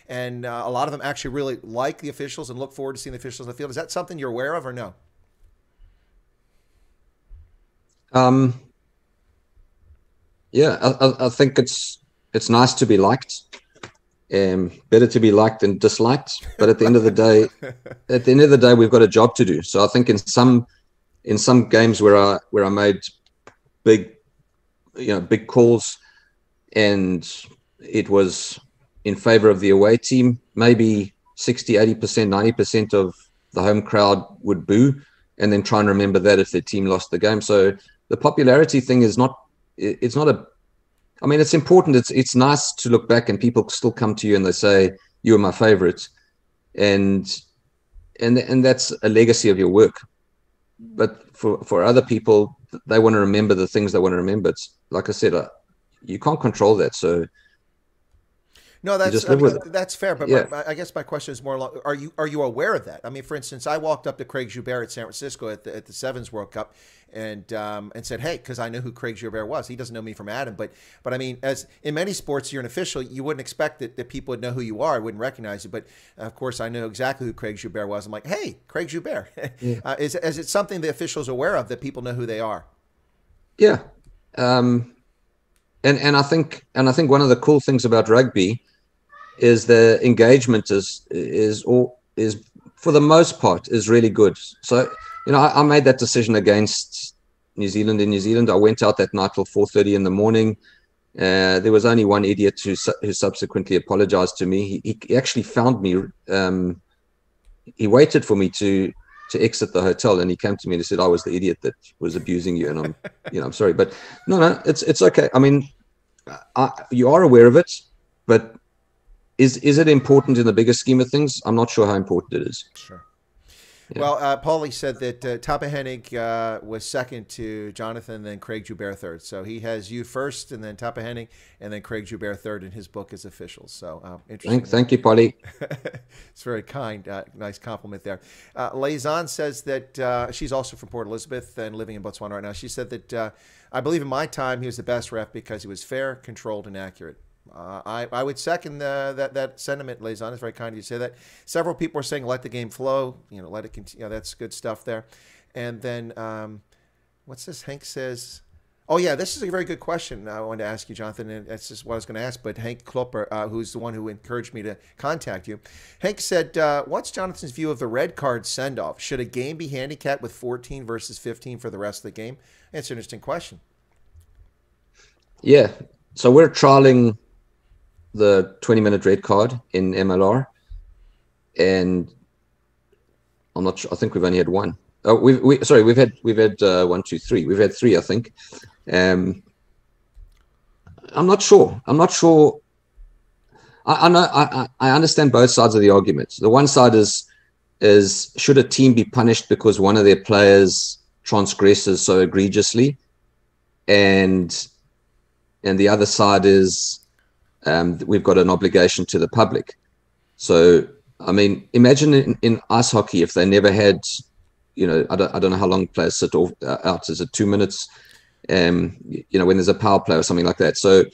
and a lot of them actually really like the officials and look forward to seeing the officials on the field? Is that something you're aware of or no? Yeah, I think it's nice to be liked. Better to be liked than disliked. But at the end of the day, we've got a job to do. So I think in some games where I made big calls, and it was in favor of the away team, maybe 60, 80%, 90% of the home crowd would boo, and then try and remember that if their team lost the game. So the popularity thing is not. It's not it's important. It's nice to look back and people still come to you and they say, you were my favorite. And that's a legacy of your work. But for other people, they want to remember the things they want to remember. It's, like I said, you can't control that. So No, you just live with it. that's fair. But Yeah. I guess my question is more along, are you aware of that? I mean, for instance, I walked up to Craig Joubert at San Francisco at the Sevens World Cup and said, hey, because I know who Craig Joubert was. He doesn't know me from Adam, but I mean, as in many sports, you're an official. You wouldn't expect that people would know who you are, wouldn't recognize you. But of course, I know exactly who Craig Joubert was. I'm like, hey, Craig Joubert. Yeah. Is it something the officials are aware of, that people know who they are? Yeah. And I think one of the cool things about rugby is the engagement is for the most part is really good. So I made that decision against New Zealand in New Zealand. I went out that night till 4:30 in the morning. There was only one idiot who subsequently apologized to me. He actually found me. He waited for me to exit the hotel, and he came to me and he said, I was the idiot that was abusing you, and I'm sorry, but no, it's okay. I mean, you are aware of it, but is it important in the bigger scheme of things? I'm not sure how important it is. Sure. Yeah. Well, Paulie said that Tapahenig was second to Jonathan, then Craig Joubert third. So he has you first, and then Tapahenig, and then Craig Joubert third in his book as officials. So interesting. Thank you, Polly. It's very kind. Nice compliment there. Lazan says that she's also from Port Elizabeth and living in Botswana right now. She said that I believe in my time he was the best ref because he was fair, controlled, and accurate. I would second that sentiment, Lazan. It's very kind of you to say that. Several people are saying let the game flow, let it continue. That's good stuff there. And then what's this? Hank says, oh yeah, this is a very good question I wanted to ask you, Jonathan, and that's just what I was going to ask. But Hank Klopper, who's the one who encouraged me to contact you, Hank said, what's Jonathan's view of the red card send-off? Should a game be handicapped with 14 versus 15 for the rest of the game? It's an interesting question. Yeah, so we're trialing the 20-minute red card in MLR, and I'm not sure. I think we've only had one. Oh, we've had 1, 2, 3. We've had 3, I think. I'm not sure. I know. I understand both sides of the argument. The one side is should a team be punished because one of their players transgresses so egregiously, and the other side is we've got an obligation to the public. So, I mean, imagine in ice hockey if they never had, I don't know how long players sit out. Is it 2 minutes? When there's a power play or something like that. So,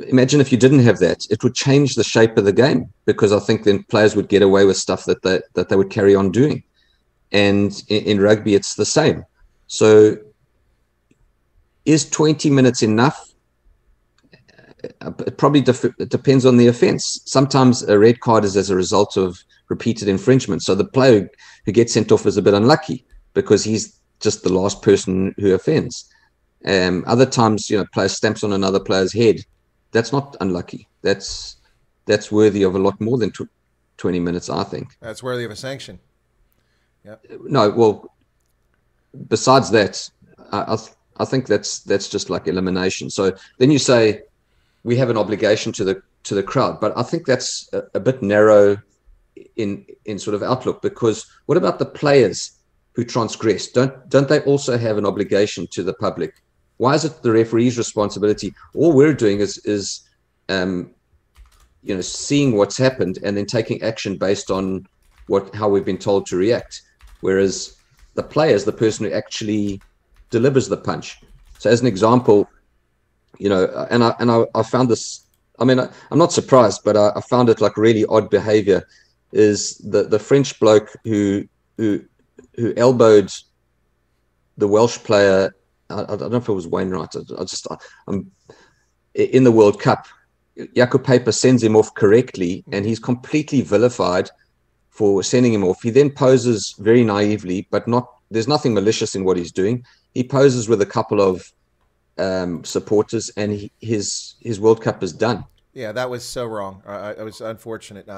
imagine if you didn't have that, it would change the shape of the game, because I think then players would get away with stuff that they would carry on doing. And in rugby, it's the same. So, is 20 minutes enough? It probably depends on the offense. Sometimes a red card is as a result of repeated infringement. So the player who gets sent off is a bit unlucky because he's just the last person who offends. Other times, player stamps on another player's head. That's not unlucky. That's worthy of a lot more than 20 minutes, I think. That's worthy of a sanction. Yep. No, well, besides that, I think that's just like elimination. So then you say, we have an obligation to the crowd, but I think that's a bit narrow in sort of outlook, because what about the players who transgress? Don't they also have an obligation to the public? Why is it the referee's responsibility? All we're doing is seeing what's happened and then taking action based on how we've been told to react, whereas the player is the person who actually delivers the punch. So as an example, and I found this, I mean, I'm not surprised, but I found it like really odd behavior, is the French bloke who elbowed the Welsh player. I don't know if it was Wainwright. I'm in the World Cup. Jaco Paper sends him off correctly, and he's completely vilified for sending him off. He then poses very naively, but there's nothing malicious in what he's doing. He poses with a couple of supporters, and his World Cup is done. Yeah, that was so wrong. It was unfortunate.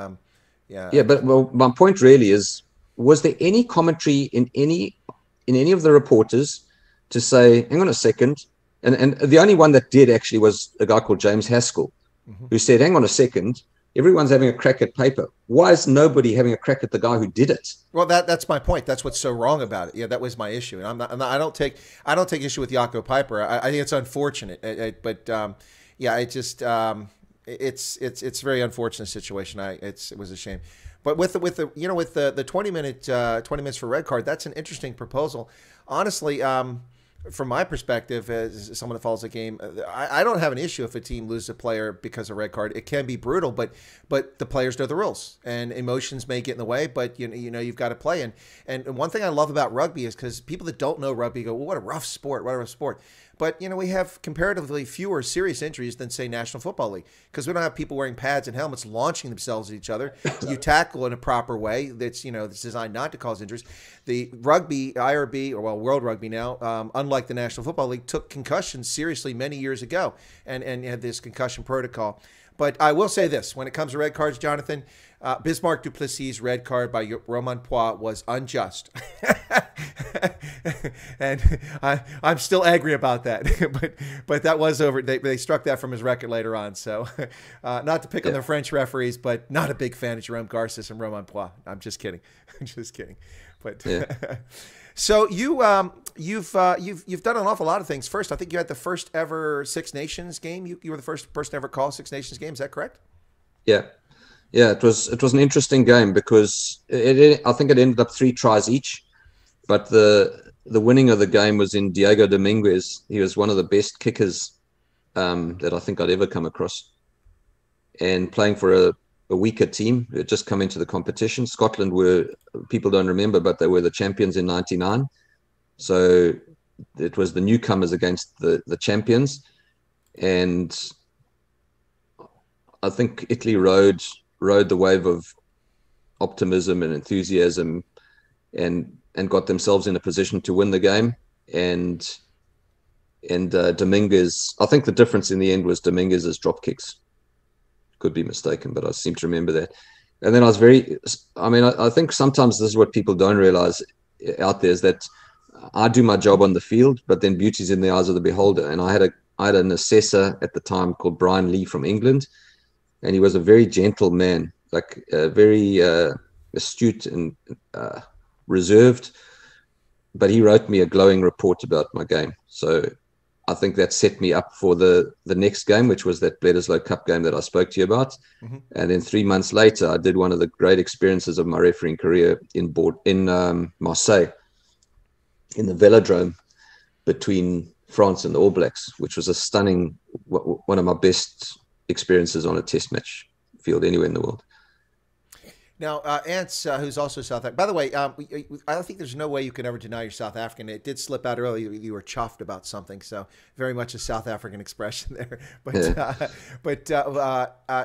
Yeah, but my point really is: was there any commentary in any of the reporters to say, "Hang on a second"? And the only one that did actually was a guy called James Haskell, who said, "Hang on a second, everyone's having a crack at paper. Why is nobody having a crack at the guy who did it?" Well, that's my point. That's what's so wrong about it. Yeah, that was my issue, and I don't take issue with Jaco Piper. I think it's unfortunate, but yeah, it just it's a very unfortunate situation. It was a shame. But with the with the 20 minutes for red card, that's an interesting proposal. Honestly, from my perspective, as someone that follows the game, I don't have an issue if a team loses a player because of red card. It can be brutal, but the players know the rules, and emotions may get in the way. But you've got to play. And one thing I love about rugby is because people that don't know rugby go, well, what a rough sport, what a rough sport. But we have comparatively fewer serious injuries than, say, National Football League, because we don't have people wearing pads and helmets launching themselves at each other. You tackle in a proper way that's that's designed not to cause injuries. The rugby, IRB, or World Rugby now, unlike the National Football League, took concussions seriously many years ago and had this concussion protocol. But I will say this, when it comes to red cards, Jonathan, Bismarck Duplessis' red card by Romain Poix was unjust. And I'm still angry about that. but that was over. They struck that from his record later on. So not to pick on the French referees, but not a big fan of Jerome Garces and Romain Poix. I'm just kidding. I'm just kidding. But so you've done an awful lot of things. First, I think you had the first ever Six Nations game. You were the first person to ever call Six Nations game. Is that correct? Yeah. Yeah, it was an interesting game because I think it ended up 3 tries each, but the winning of the game was in Diego Dominguez. He was one of the best kickers that I think I'd ever come across, and playing for a weaker team who had just come into the competition. Scotland were, people don't remember, but they were the champions in '99. So it was the newcomers against the champions, and I think Italy rode the wave of optimism and enthusiasm and got themselves in a position to win the game. And Dominguez, I think the difference in the end was Dominguez's drop kicks. Could be mistaken, but I seem to remember that. And then I think sometimes this is what people don't realize out there, is that I do my job on the field, but then beauty's in the eyes of the beholder. And I had an assessor at the time called Brian Lee from England, and he was a very gentle man, like very astute and reserved. But he wrote me a glowing report about my game. So I think that set me up for the next game, which was that Bledisloe Cup game that I spoke to you about. Mm-hmm. And then 3 months later, I did one of the great experiences of my refereeing career in Marseille, in the Velodrome between France and the All Blacks, which was a stunning, one of my best experiences on a test match field anywhere in the world. Now, Ants, who's also South African. By the way, I think there's no way you can ever deny you're South African. It did slip out earlier. You were chuffed about something, so very much a South African expression there. But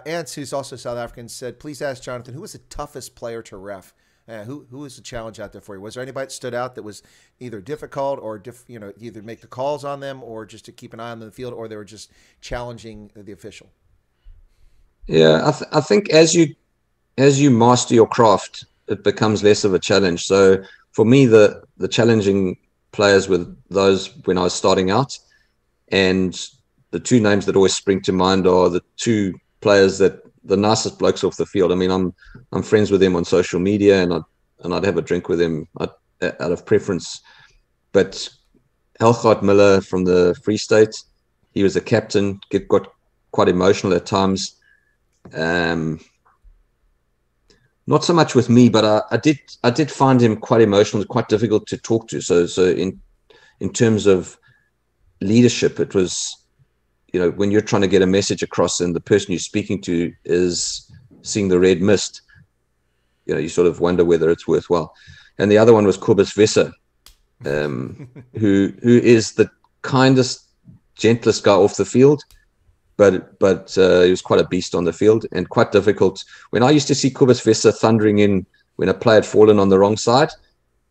Ants, who's also South African, said, "Please ask Jonathan, who was the toughest player to ref? Who was the challenge out there for you? Was there anybody that stood out that was either difficult or either make the calls on them or just to keep an eye on them in the field, or they were just challenging the official?" Yeah, I think as you master your craft, it becomes less of a challenge. So for me, the challenging players were those when I was starting out, and the 2 names that always spring to mind are the 2 players that the nicest blokes off the field. I mean, I'm friends with them on social media, and I'd have a drink with them out of preference. But Helgaard Miller from the Free State, he was a captain, got quite emotional at times. Not so much with me, but I did find him quite emotional, quite difficult to talk to. So in terms of leadership, it was, when you're trying to get a message across and the person you're speaking to is seeing the red mist, you sort of wonder whether it's worthwhile. And the other one was Kobus Visser, who is the kindest, gentlest guy off the field. But he was quite a beast on the field and quite difficult. When I used to see Kobus Visser thundering in when a player had fallen on the wrong side,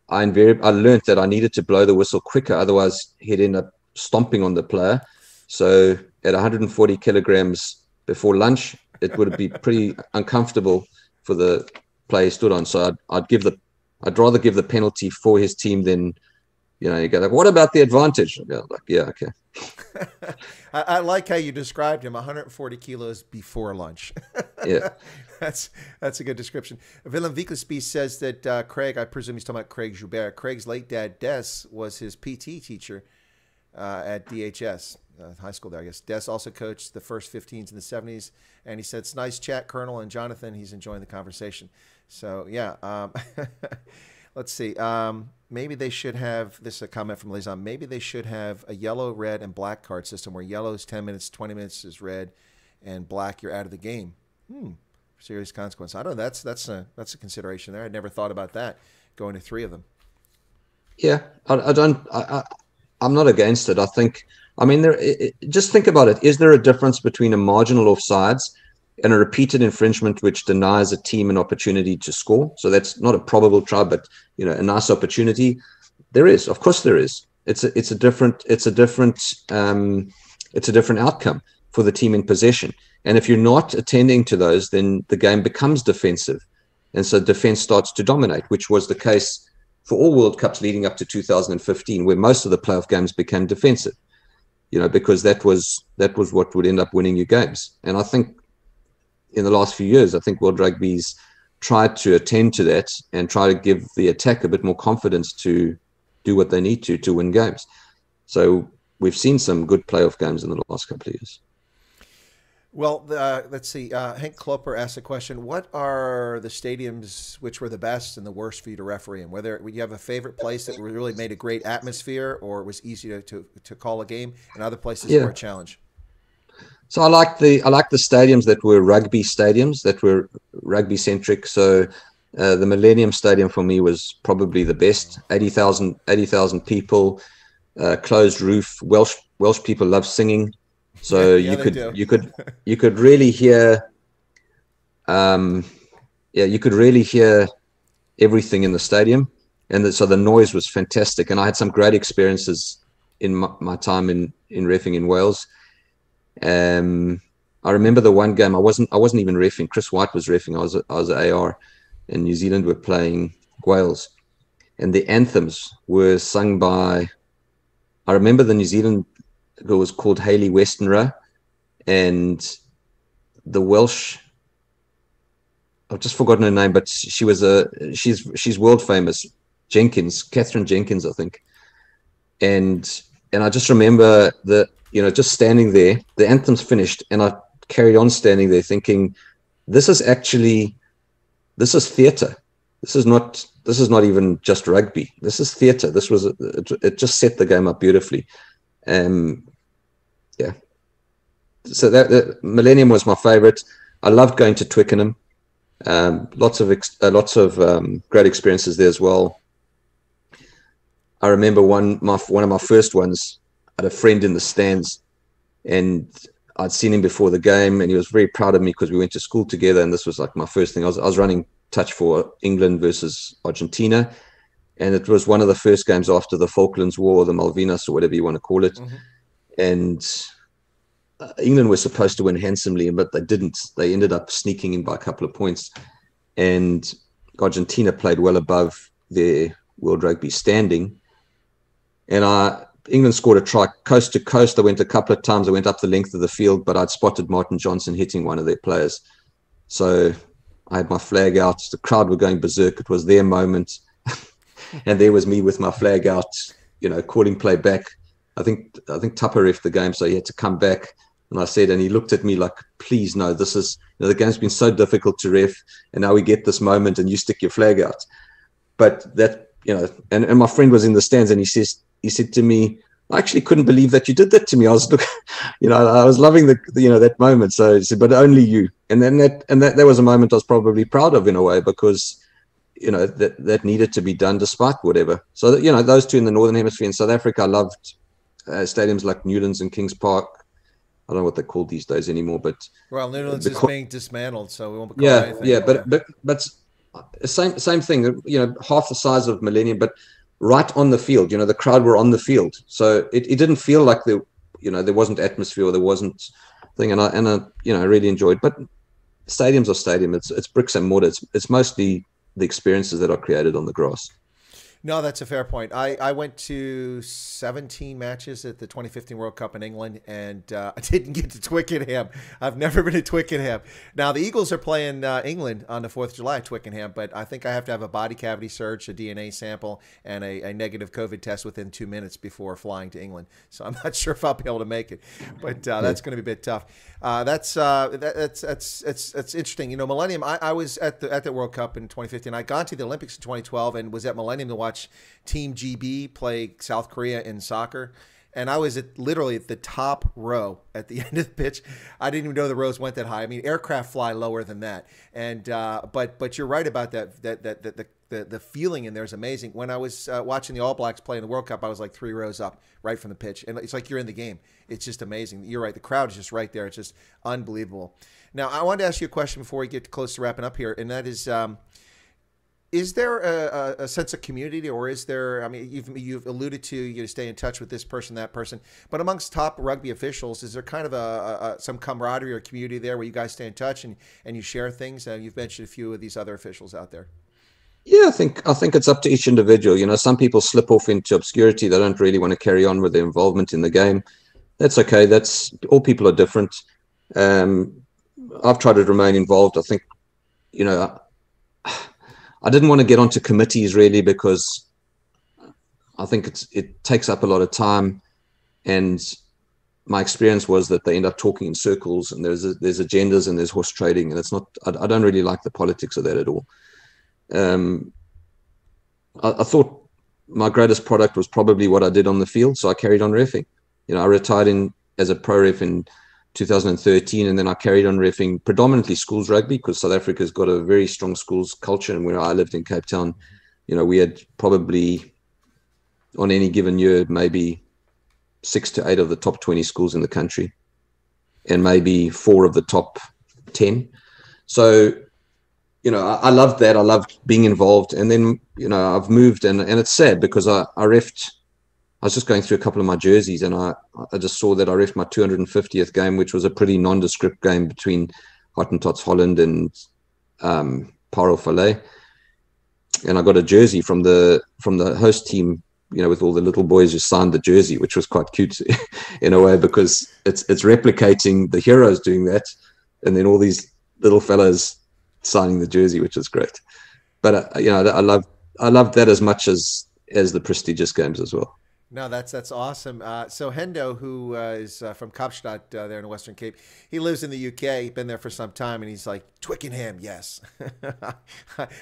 I learned that I needed to blow the whistle quicker, otherwise he'd end up stomping on the player. So at 140 kilograms before lunch, it would be pretty uncomfortable for the player he stood on. So I'd rather give the penalty for his team than, you go like, what about the advantage? I go like, yeah, okay. I like how you described him, 140 kilos before lunch. Yeah. That's a good description. Willem Wiekelspies says that Craig, I presume he's talking about Craig Joubert, Craig's late dad, Des, was his PT teacher. at DHS. High school there, I guess. Des also coached the first 15s in the 70s, and he said, "It's nice chat, Colonel and Jonathan. He's enjoying the conversation." So, yeah. Let's see. Maybe they should have, this is a comment from Liaison, maybe they should have a yellow, red, and black card system where yellow is 10 minutes, 20 minutes is red, and black, you're out of the game. Serious consequence. I don't know. That's a consideration there. I'd never thought about that, going to 3 of them. Yeah, I'm not against it. Just think about it. Is there a difference between a marginal offsides and a repeated infringement which denies a team an opportunity to score? So that's not a probable try, but a nice opportunity. There is, of course, there is. It's a different outcome for the team in possession. And if you're not attending to those, then the game becomes defensive, and so defense starts to dominate, which was the case for all World Cups leading up to 2015, where most of the playoff games became defensive. Because that was what would end up winning you games. And I think in the last few years, I think World Rugby's tried to attend to that and try to give the attack a bit more confidence to do what they need to win games. So we've seen some good playoff games in the last couple of years. Well, let's see. Hank Klopper asked a question. What are the stadiums which were the best and the worst for you to referee in? Whether you have a favorite place that really made a great atmosphere or it was easy to call a game, and other places were a challenge? So I like the stadiums that were rugby stadiums, that were rugby centric. So the Millennium Stadium for me was probably the best. 80,000 people, closed roof. Welsh people love singing. So you could really hear, you could really hear everything in the stadium, and so the noise was fantastic. And I had some great experiences in my time in reffing in Wales. I remember the one game I wasn't even reffing. Chris White was reffing. I was at AR, and New Zealand were playing Wales, and the anthems were sung by. I remember the New Zealand girl was called Hayley Westenra, and the Welsh, I've just forgotten her name, but she's world famous, Catherine Jenkins, I think. And I just remember just standing there, the anthem's finished, and I carried on standing there thinking, this is theatre. This is not even just rugby. This is theatre. It just set the game up beautifully. So that Millennium was my favorite. I loved going to Twickenham. Lots of great experiences there as well. I remember one of my first ones. I had a friend in the stands, and I'd seen him before the game, and he was very proud of me because we went to school together. And this was like my first thing. I was running touch for England versus Argentina, and it was one of the first games after the Falklands War, or the Malvinas, or whatever you want to call it. Mm-hmm. And England were supposed to win handsomely, but they didn't. They ended up sneaking in by a couple of points, and Argentina played well above their World Rugby standing. And England scored a try coast to coast. I went a couple of times. I went up the length of the field, but I'd spotted Martin Johnson hitting one of their players. So I had my flag out. The crowd were going berserk. It was their moment. And there was me with my flag out, calling play back. I think Tupper reffed the game, so he had to come back. And I said, and he looked at me like, please, no, this is, the game's been so difficult to ref, and now we get this moment and you stick your flag out. But that, and my friend was in the stands, and he said to me, I actually couldn't believe that you did that to me. I was, I was loving that moment. So he said, but only you. And then that was a moment I was probably proud of in a way, because, that needed to be done despite whatever. So, those two in the Northern Hemisphere. In South Africa, I loved stadiums like Newlands and Kings Park. I don't know what they're called these days anymore, but Newlands is being dismantled, so we won't be calling anything. Yeah, but same thing. Half the size of Millennium, but right on the field. The crowd were on the field, so it didn't feel like there wasn't atmosphere, or there wasn't thing. And I really enjoyed. But stadiums are stadium. It's bricks and mortar. It's mostly the experiences that are created on the grass. No, that's a fair point. I went to 17 matches at the 2015 World Cup in England, and I didn't get to Twickenham. I've never been to Twickenham. Now, the Eagles are playing England on the 4th of July at Twickenham, but I think I have to have a body cavity search, a DNA sample, and a negative COVID test within 2 minutes before flying to England. So I'm not sure if I'll be able to make it, but that's going to be a bit tough. That's interesting. You know, Millennium, I was at the World Cup in 2015. I got to the Olympics in 2012 and was at Millennium to watch Team GB play South Korea in soccer. And I was literally at the top row at the end of the pitch. I didn't even know the rows went that high. I mean, aircraft fly lower than that. And but you're right about that. The feeling in there is amazing. When I was watching the All Blacks play in the World Cup, I was like 3 rows up right from the pitch, and it's like you're in the game. It's just amazing. You're right. The crowd is just right there. It's just unbelievable. Now, I wanted to ask you a question before we get close to wrapping up here, and that is there a sense of community, or is there, I mean, you've alluded to you stay in touch with this person, that person, but amongst top rugby officials, is there kind of some camaraderie or community there where you guys stay in touch and you share things? You've mentioned a few of these other officials out there. Yeah, I think it's up to each individual. You know, some people slip off into obscurity. They don't really want to carry on with their involvement in the game. That's okay. All people are different. I've tried to remain involved. I think, you know, I didn't want to get onto committees really because I think it takes up a lot of time, and my experience was that they end up talking in circles, and there's agendas and there's horse trading, and it's not. I don't really like the politics of that at all. I thought my greatest product was probably what I did on the field, so I carried on reffing. You know, I retired as a pro ref in 2013, and then I carried on reffing predominantly schools rugby because South Africa's got a very strong schools culture, and where I lived in Cape Town, you know, we had probably on any given year maybe 6 to 8 of the top 20 schools in the country, and maybe 4 of the top 10. So, you know, I loved that. I loved being involved. And then, you know, I've moved, and it's sad because I reffed. I was just going through a couple of my jerseys, and I just saw that I reffed my 250th game, which was a pretty nondescript game between Hottentots Holland and Paro Filet. And I got a jersey from the host team, you know, with all the little boys who signed the jersey, which was quite cute in a way, because it's replicating the heroes doing that, and then all these little fellas signing the jersey, which is great. But you know, I love that as much as the prestigious games as well. No, that's awesome. So Hendo, who is from Kapstadt there in the Western Cape, he lives in the UK. He's been there for some time, and he's like, Twickenham, yes.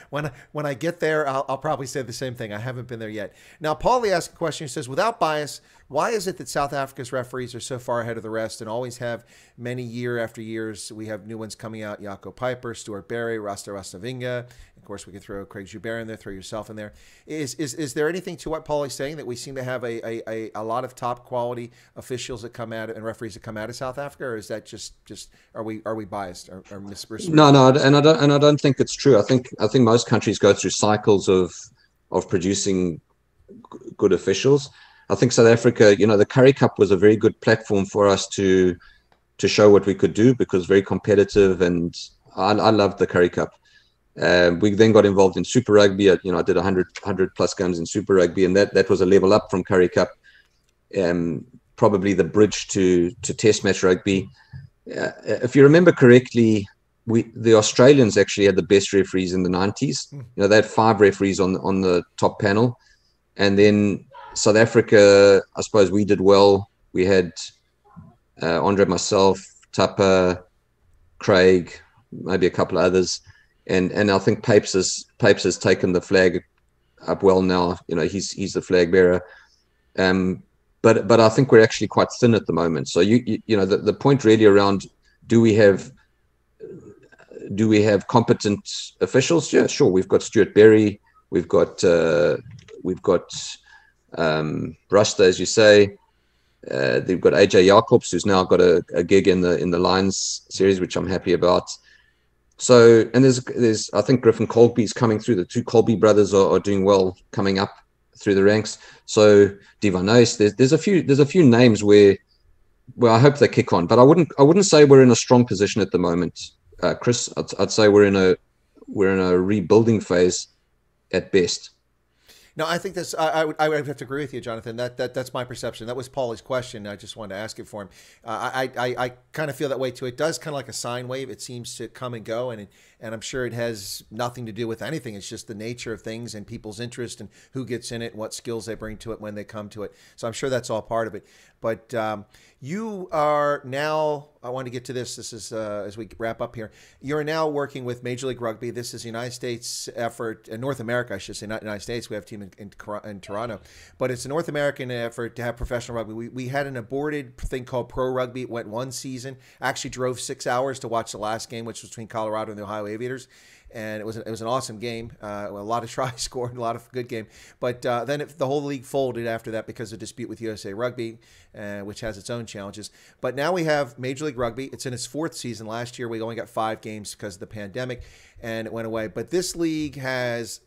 When I get there, I'll probably say the same thing. I haven't been there yet. Now, Paulie asked a question. He says, without bias, why is it that South Africa's referees are so far ahead of the rest and always have many year after years? We have new ones coming out, Jaco Piper, Stuart Barry, Rasta Rastavinga. Of course, we could throw Craig Joubert in there, throw yourself in there. Is there anything to what Paulie's saying, that we seem to have a lot of top quality officials that come out and referees that come out of South Africa, or is that just are we biased or misrepresented? No, and I don't think it's true. I think most countries go through cycles of producing good officials. I think South Africa, you know, the Currie Cup was a very good platform for us to show what we could do, because very competitive, and I loved the Currie Cup. We then got involved in Super Rugby. You know, I did 100 plus games in Super Rugby, and that was a level up from Currie Cup. Probably the bridge to Test match rugby. If you remember correctly, the Australians actually had the best referees in the 90s. You know, they had 5 referees on the top panel, and then South Africa, I suppose we did well. We had Andre, myself, Tapa, Craig, maybe a couple of others. And I think Papes has taken the flag up well now. You know, he's the flag bearer. But I think we're actually quite thin at the moment. So you know, the point really around, do we have competent officials? Yeah, sure. We've got Stuart Berry. We've got Rasta, as you say. They've got AJ Jacobs, who's now got a gig in the Lions series, which I'm happy about. So, and there's I think Griffin Colby's coming through. The 2 Colby brothers are doing well, coming up through the ranks. So Divanos, there's a few names where I hope they kick on, but I wouldn't say we're in a strong position at the moment, Chris. I'd say we're in a rebuilding phase at best. No, I think that's. I would have to agree with you, Jonathan. That's my perception. That was Paulie's question. I just wanted to ask it for him. I kind of feel that way too. It does kind of like a sine wave. It seems to come and go, and I'm sure it has nothing to do with anything. It's just the nature of things and people's interest and who gets in it and what skills they bring to it when they come to it. So I'm sure that's all part of it. But you are now. I want to get to this. This is as we wrap up here. You're now working with Major League Rugby. This is a United States effort, North America, I should say, not United States. We have a team in Toronto, but it's a North American effort to have professional rugby. We had an aborted thing called Pro Rugby. It went one season. Actually drove 6 hours to watch the last game, which was between Colorado and the Ohio Aviators. And it was an awesome game, a lot of tries scored, a lot of good game. But then the whole league folded after that because of dispute with USA Rugby, which has its own challenges. But now we have Major League Rugby. It's in its 4th season. Last year we only got 5 games because of the pandemic, and it went away. But this league has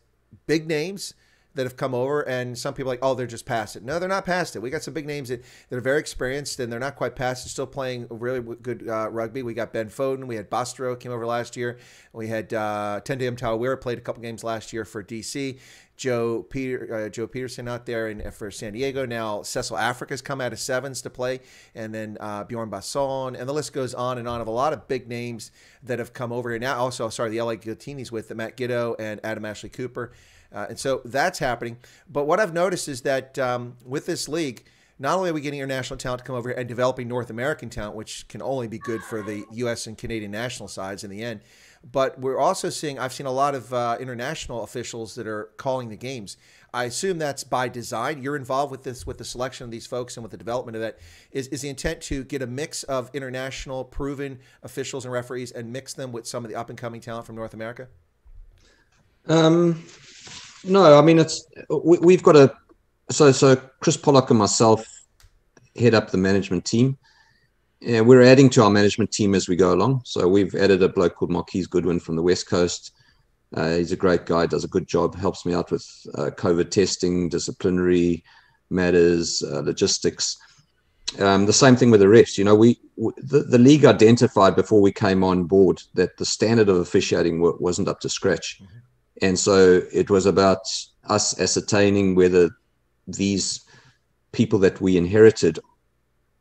big names that have come over, and some people are like, oh, they're just past it. No, they're not past it. We got some big names that are very experienced, and they're not quite past it. Still playing really good rugby. We got Ben Foden. We had Bastro came over last year. We had Tendai Mtawira played a couple games last year for DC. Joe Peterson out there for San Diego. Now Cecil Africa's come out of 7s to play, and then Bjorn Basson, and the list goes on and on of a lot of big names that have come over here. Now also, the LA Guillotines with Matt Giddo and Adam Ashley Cooper. And so that's happening. But what I've noticed is that with this league, not only are we getting international talent to come over here and developing North American talent, which can only be good for the U.S. and Canadian national sides in the end, but we're also I've seen a lot of international officials that are calling the games. I assume that's by design. You're involved with this, with the selection of these folks and with the development of that. Is the intent to get a mix of international proven officials and referees and mix them with some of the up-and-coming talent from North America? No, I mean, we've got so Chris Pollock and myself head up the management team. And we're adding to our management team as we go along. So we've added a bloke called Marquise Goodwin from the West Coast. He's a great guy, does a good job, helps me out with COVID testing, disciplinary matters, logistics. The same thing with the refs. You know, the league identified before we came on board that the standard of officiating wasn't up to scratch. Mm-hmm. And so it was about us ascertaining whether these people that we inherited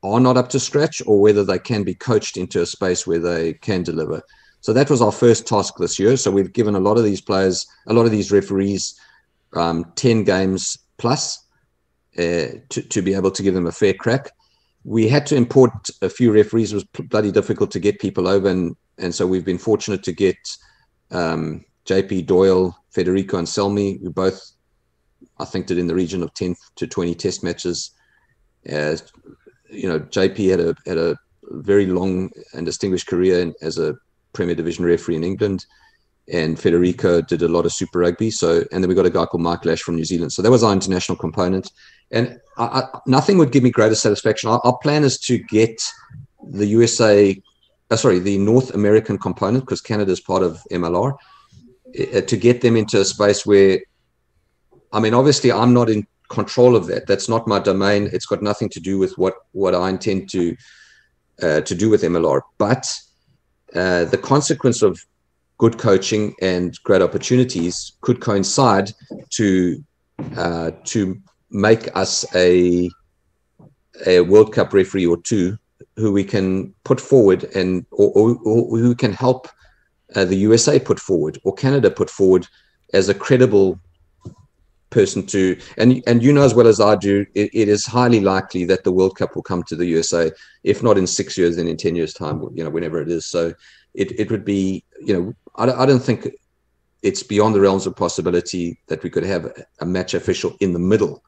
are not up to scratch or whether they can be coached into a space where they can deliver. So that was our first task this year. So we've given a lot of these players, a lot of these referees, 10 games plus to be able to give them a fair crack. We had to import a few referees. It was bloody difficult to get people over. And so we've been fortunate to get JP Doyle, Federico Anselmi, who both, I think, did in the region of 10 to 20 test matches. You know, JP had a very long and distinguished career as a Premier Division referee in England, and Federico did a lot of Super Rugby. So, and then we got a guy called Mike Lash from New Zealand. So that was our international component. And nothing would give me greater satisfaction. Our plan is to get the the North American component, because Canada is part of MLR, to get them into a space where, I mean, obviously I'm not in control of that. That's not my domain. It's got nothing to do with what I intend to do with MLR. But the consequence of good coaching and great opportunities could coincide to make us a World Cup referee or two who we can put forward or who can help the USA put forward or Canada put forward as a credible person to, and you know as well as I do, it is highly likely that the World Cup will come to the USA, if not in 6 years, then in 10 years time, you know, whenever it is. So it would be, you know, I don't think it's beyond the realms of possibility that we could have a match official in the middle.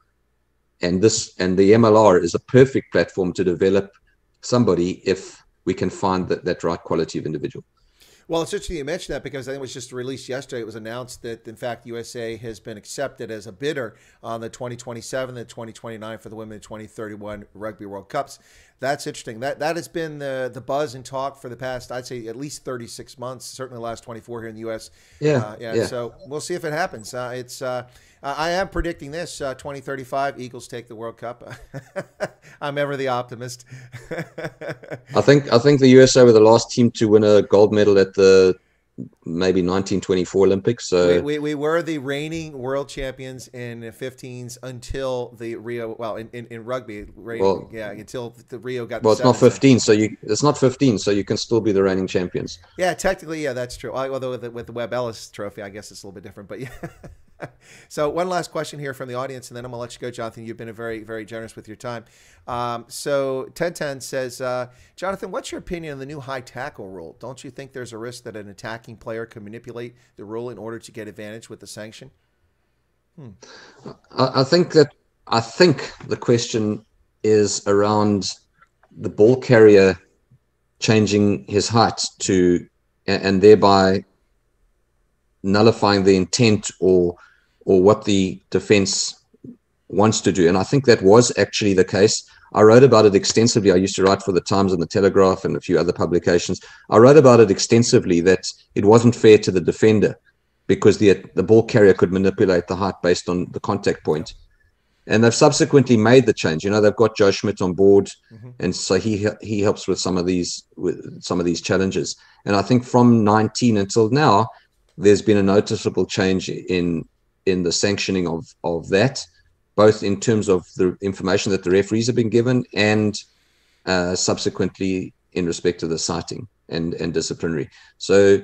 And the MLR is a perfect platform to develop somebody if we can find that right quality of individual. Well, it's interesting you mentioned that because I think it was just released yesterday. It was announced that, in fact, USA has been accepted as a bidder on the 2027, the 2029 for the Women 2031 Rugby World Cups. That's interesting. That has been the buzz and talk for the past, I'd say, at least 36 months, certainly the last 24 here in the U.S. Yeah. So we'll see if it happens. I am predicting this, 2035, Eagles take the World Cup. I'm ever the optimist. I think the USA were the last team to win a gold medal at the maybe 1924 Olympics. So we were the reigning world champions in the 15s until the Rio. Well, in rugby, until the Rio got. Well, the it's not 15. So it's not 15. So you can still be the reigning champions. Yeah, technically, yeah, that's true. Although with the Webb Ellis Trophy, I guess it's a little bit different. But yeah. So one last question here from the audience, and then I'm gonna let you go, Jonathan. You've been very, very generous with your time. So 1010 says, Jonathan, what's your opinion on the new high tackle rule? Don't you think there's a risk that an attacking player could manipulate the rule in order to get advantage with the sanction? I think the question is around the ball carrier changing his height and thereby nullifying the intent or what the defense wants to do. And I think that was actually the case. I wrote about it extensively. I used to write for the Times and the Telegraph and a few other publications. I wrote about it extensively, that it wasn't fair to the defender because the ball carrier could manipulate the height based on the contact point. And they've subsequently made the change. They've got Joe Schmidt on board, and so he helps with some of these challenges. And I think from 19 until now, there's been a noticeable change in the sanctioning of that, both in terms of the information that the referees have been given and subsequently in respect to the citing and disciplinary. So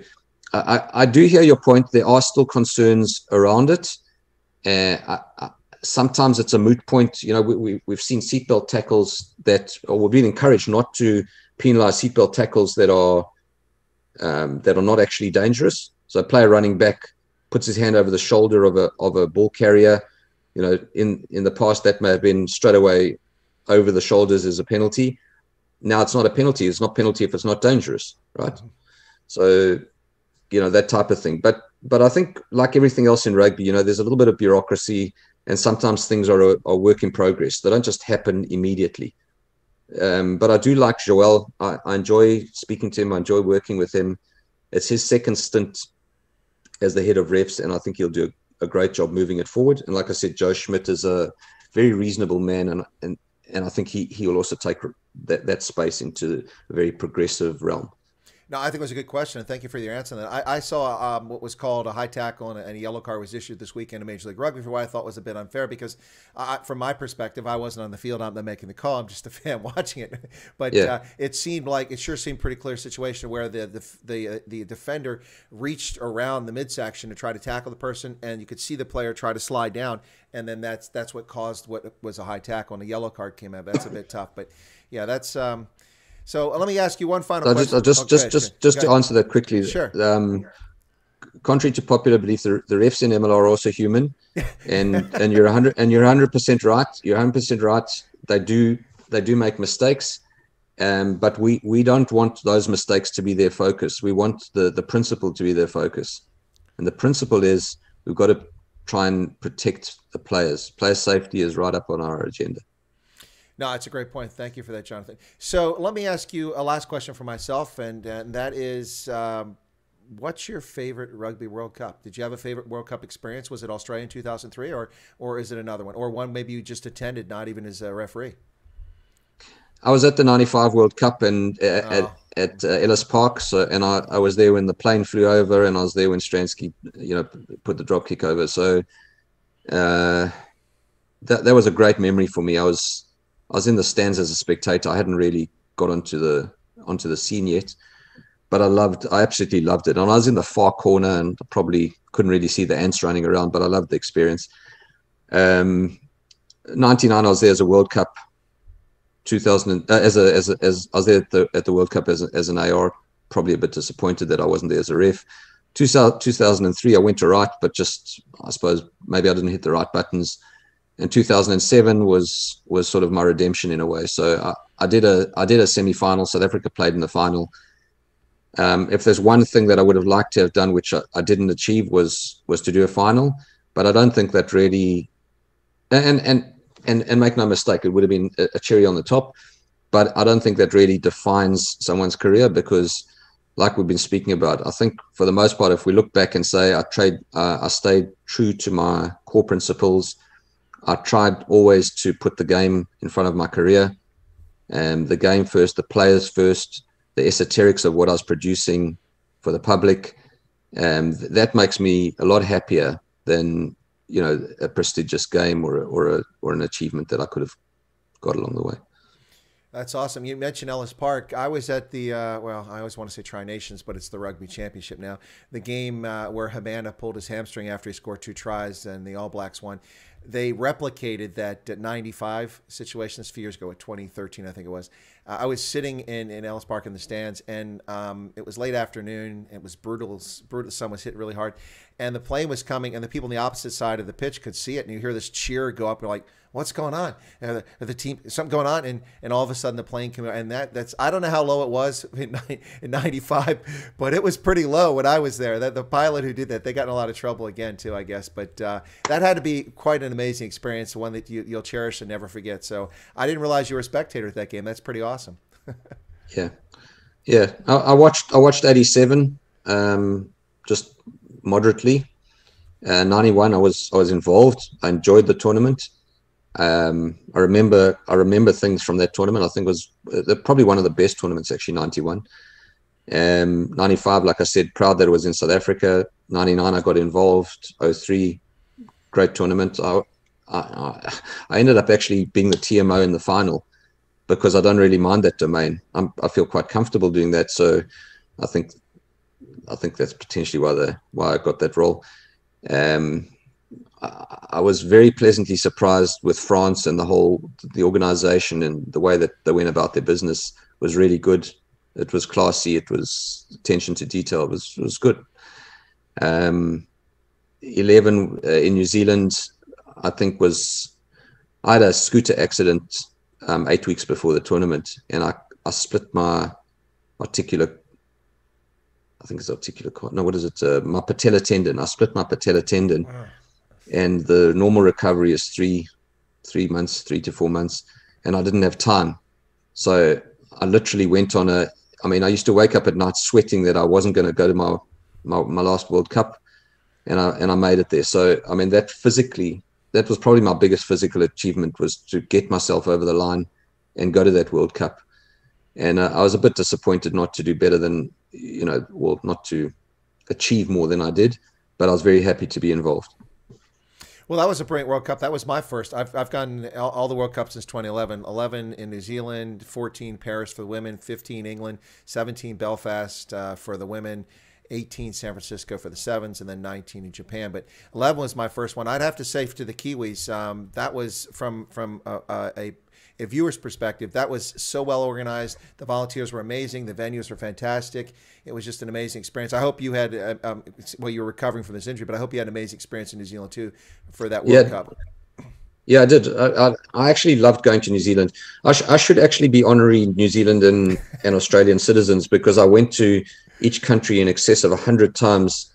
I do hear your point. There are still concerns around it. Sometimes it's a moot point. We've seen seatbelt tackles or we've been encouraged not to penalize seatbelt tackles that are not actually dangerous. So a player running back puts his hand over the shoulder of a ball carrier. In the past, that may have been straight away over the shoulders as a penalty. Now it's not a penalty. It's not penalty if it's not dangerous, right? So, that type of thing. But I think, like everything else in rugby, there's a little bit of bureaucracy, and sometimes things are a work in progress. They don't just happen immediately. But I do like Joel. I enjoy speaking to him. I enjoy working with him. It's his second stint as the head of refs, and I think he'll do a great job moving it forward. And like I said, Joe Schmidt is a very reasonable man, and I think he will also take that space into a very progressive realm. No, I think it was a good question, and thank you for your answer on that. I saw what was called a high tackle, and a yellow card was issued this weekend in Major League Rugby for what I thought was a bit unfair because, from my perspective, I wasn't on the field. I'm not making the call. I'm just a fan watching it. But yeah. It sure seemed pretty clear situation where the defender reached around the midsection to try to tackle the person, and you could see the player try to slide down, and then that's what caused what was a high tackle, and a yellow card came out. That's a bit tough, but yeah, that's. So let me ask you one final question. Just to answer that quickly. Sure. Contrary to popular belief, the refs in MLR are also human, and you're 100% right. You're 100% right. They do make mistakes, but we don't want those mistakes to be their focus. We want the principle to be their focus, and the principle is we've got to try and protect the players. Player safety is right up on our agenda. No, it's a great point. Thank you for that, Jonathan. So let me ask you a last question for myself, and that is, what's your favorite Rugby World Cup? Did you have a favorite World Cup experience? Was it Australia in 2003, or is it another one? Or one maybe you just attended, not even as a referee? I was at the 95 World Cup and at Ellis Park, and I was there when the plane flew over, and I was there when Stransky, put the drop kick over. So that was a great memory for me. I was in the stands as a spectator. I hadn't really got onto the scene yet, but I absolutely loved it. And I was in the far corner and probably couldn't really see the ants running around, but I loved the experience. 99, I was there as a World Cup. 2000, I was there at the World Cup as an AR. Probably a bit disappointed that I wasn't there as a ref. 2003, I went to right, but just I suppose maybe I didn't hit the right buttons. And 2007 was sort of my redemption in a way. So I did a semi-final. South Africa played in the final. If there's one thing that I would have liked to have done, which I didn't achieve, was to do a final. But I don't think that really, and make no mistake, it would have been a cherry on the top. But I don't think that really defines someone's career because, like we've been speaking about, I think for the most part, if we look back and say I stayed true to my core principles. I tried always to put the game in front of my career, and the game first, the players first, the esoterics of what I was producing for the public, That makes me a lot happier than, you know, a prestigious game or an achievement that I could have got along the way. That's awesome. You mentioned Ellis Park. I was at the, well, I always want to say Tri-Nations, but it's the Rugby Championship now. The game where Habana pulled his hamstring after he scored 2 tries and the All Blacks won. They replicated that 95 situation a few years ago, at 2013, I think it was. I was sitting in Ellis Park in the stands, and it was late afternoon. It was brutal. The sun was hitting really hard. And the plane was coming, and the people on the opposite side of the pitch could see it. And you hear this cheer go up. You're like, what's going on? The team, something going on, and all of a sudden the plane came out, and that's I don't know how low it was in 95, but it was pretty low when I was there. That the pilot who did that, they got in a lot of trouble again too, I guess. But that had to be quite an amazing experience, one that you'll cherish and never forget. So I didn't realize you were a spectator at that game. That's pretty awesome. Yeah. I watched 87, just moderately. 91, I was involved. I enjoyed the tournament. I remember things from that tournament. I think it was probably one of the best tournaments, actually. 91, 95, like I said, proud that it was in South Africa. 99, I got involved. 03, great tournament. I ended up actually being the TMO in the final because I don't really mind that domain. I feel quite comfortable doing that. So I think that's potentially why I got that role. I was very pleasantly surprised with France and the organization, and the way that they went about their business was really good. It was classy. It was attention to detail. It was good. 11 in New Zealand, I think I had a scooter accident 8 weeks before the tournament, and I split my articular. I think it's articular cord. No, what is it? My patella tendon. I split my patella tendon. Wow. And the normal recovery is 3 to 4 months, and I didn't have time. So I literally went on I used to wake up at night sweating that I wasn't going to go to my last World Cup, and I made it there. So, I mean, that was probably my biggest physical achievement, was to get myself over the line and go to that World Cup. And I was a bit disappointed not to do better than, not to achieve more than I did, but I was very happy to be involved. Well, that was a brilliant World Cup. That was my first. I've gone all the World Cups since 2011. 11 in New Zealand, 14 Paris for the women, 15 England, 17 Belfast for the women, 18 San Francisco for the sevens, and then 19 in Japan. But 11 was my first one. I'd have to say to the Kiwis, that was from a viewer's perspective, that was so well organized. The volunteers were amazing. The venues were fantastic. It was just an amazing experience. I hope you had, you were recovering from this injury, but I hope you had an amazing experience in New Zealand too for that World Cup. Yeah, I did. I actually loved going to New Zealand. I should actually be honorary New Zealand and Australian citizens, because I went to each country in excess of 100 times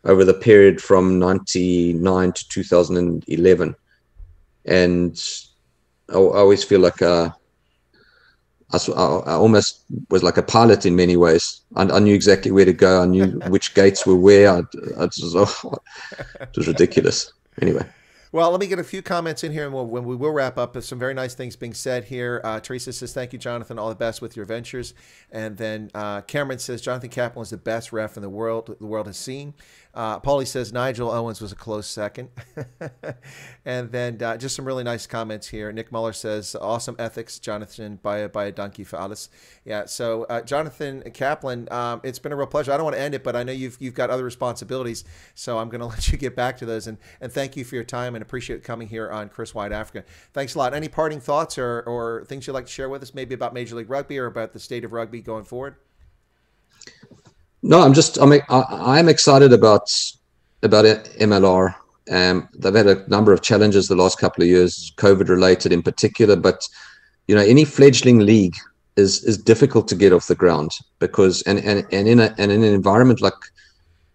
over the period from 99 to 2011. And I always feel like I almost was like a pilot in many ways. I knew exactly where to go. I knew which gates were where. It was ridiculous. Anyway. Well, let me get a few comments in here, and when we will wrap up, there's some very nice things being said here. Teresa says, thank you, Jonathan. All the best with your ventures. And then Cameron says, Jonathan Kaplan is the best ref in the world has seen. Paulie says, Nigel Owens was a close second. And then just some really nice comments here. Nick Muller says, awesome ethics, Jonathan, by a donkey for Alice. Yeah, so Jonathan Kaplan, it's been a real pleasure. I don't want to end it, but I know you've got other responsibilities, so I'm going to let you get back to those. And thank you for your time, and appreciate coming here on Chris Wide Africa. Thanks a lot. Any parting thoughts or things you'd like to share with us, maybe about Major League Rugby or about the state of rugby going forward? No, I'm excited about MLR. They've had a number of challenges the last couple of years, COVID related in particular, but any fledgling league is difficult to get off the ground, because and in an environment like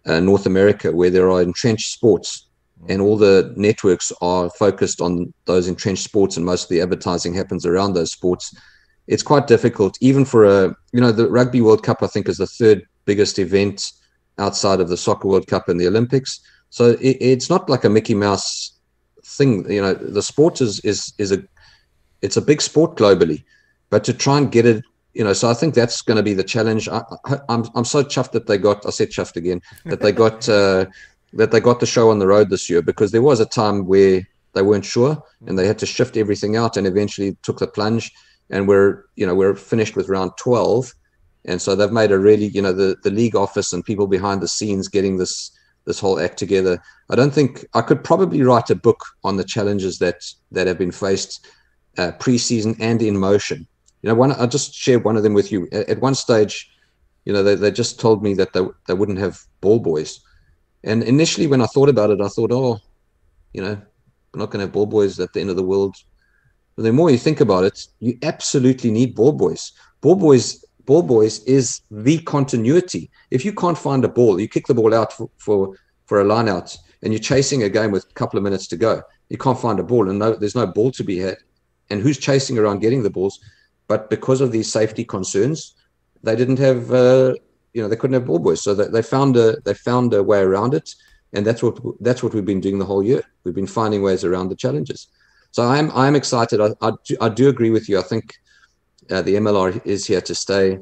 North America, where there are entrenched sports and all the networks are focused on those entrenched sports, and most of the advertising happens around those sports, it's quite difficult. Even for the Rugby World Cup, I think, is the third biggest event outside of the Soccer World Cup and the Olympics. So it's not like a Mickey Mouse thing. The sport it's a big sport globally, but to try and get it so I think that's going to be the challenge. I'm so chuffed that I said chuffed again, that they got the show on the road this year, because there was a time where they weren't sure and they had to shift everything out, and eventually took the plunge, and we're finished with round 12. And so they've made a really, the league office and people behind the scenes getting this whole act together. I don't think I could probably write a book on the challenges that have been faced pre-season and in motion. I'll just share one of them with you. At one stage, they just told me that they wouldn't have ball boys. And initially when I thought about it, I thought, we're not going to have ball boys at the end of the world. But the more you think about it, you absolutely need ball boys. Ball boys is the continuity. If you can't find a ball, you kick the ball out for a line out, and you're chasing a game with a couple of minutes to go. You can't find a ball, and there's no ball to be had. And who's chasing around getting the balls? But because of these safety concerns, they didn't have, they couldn't have ball boys. So they found a way around it, and that's what we've been doing the whole year. We've been finding ways around the challenges. So I'm excited. I do agree with you. I think the MLR is here to stay.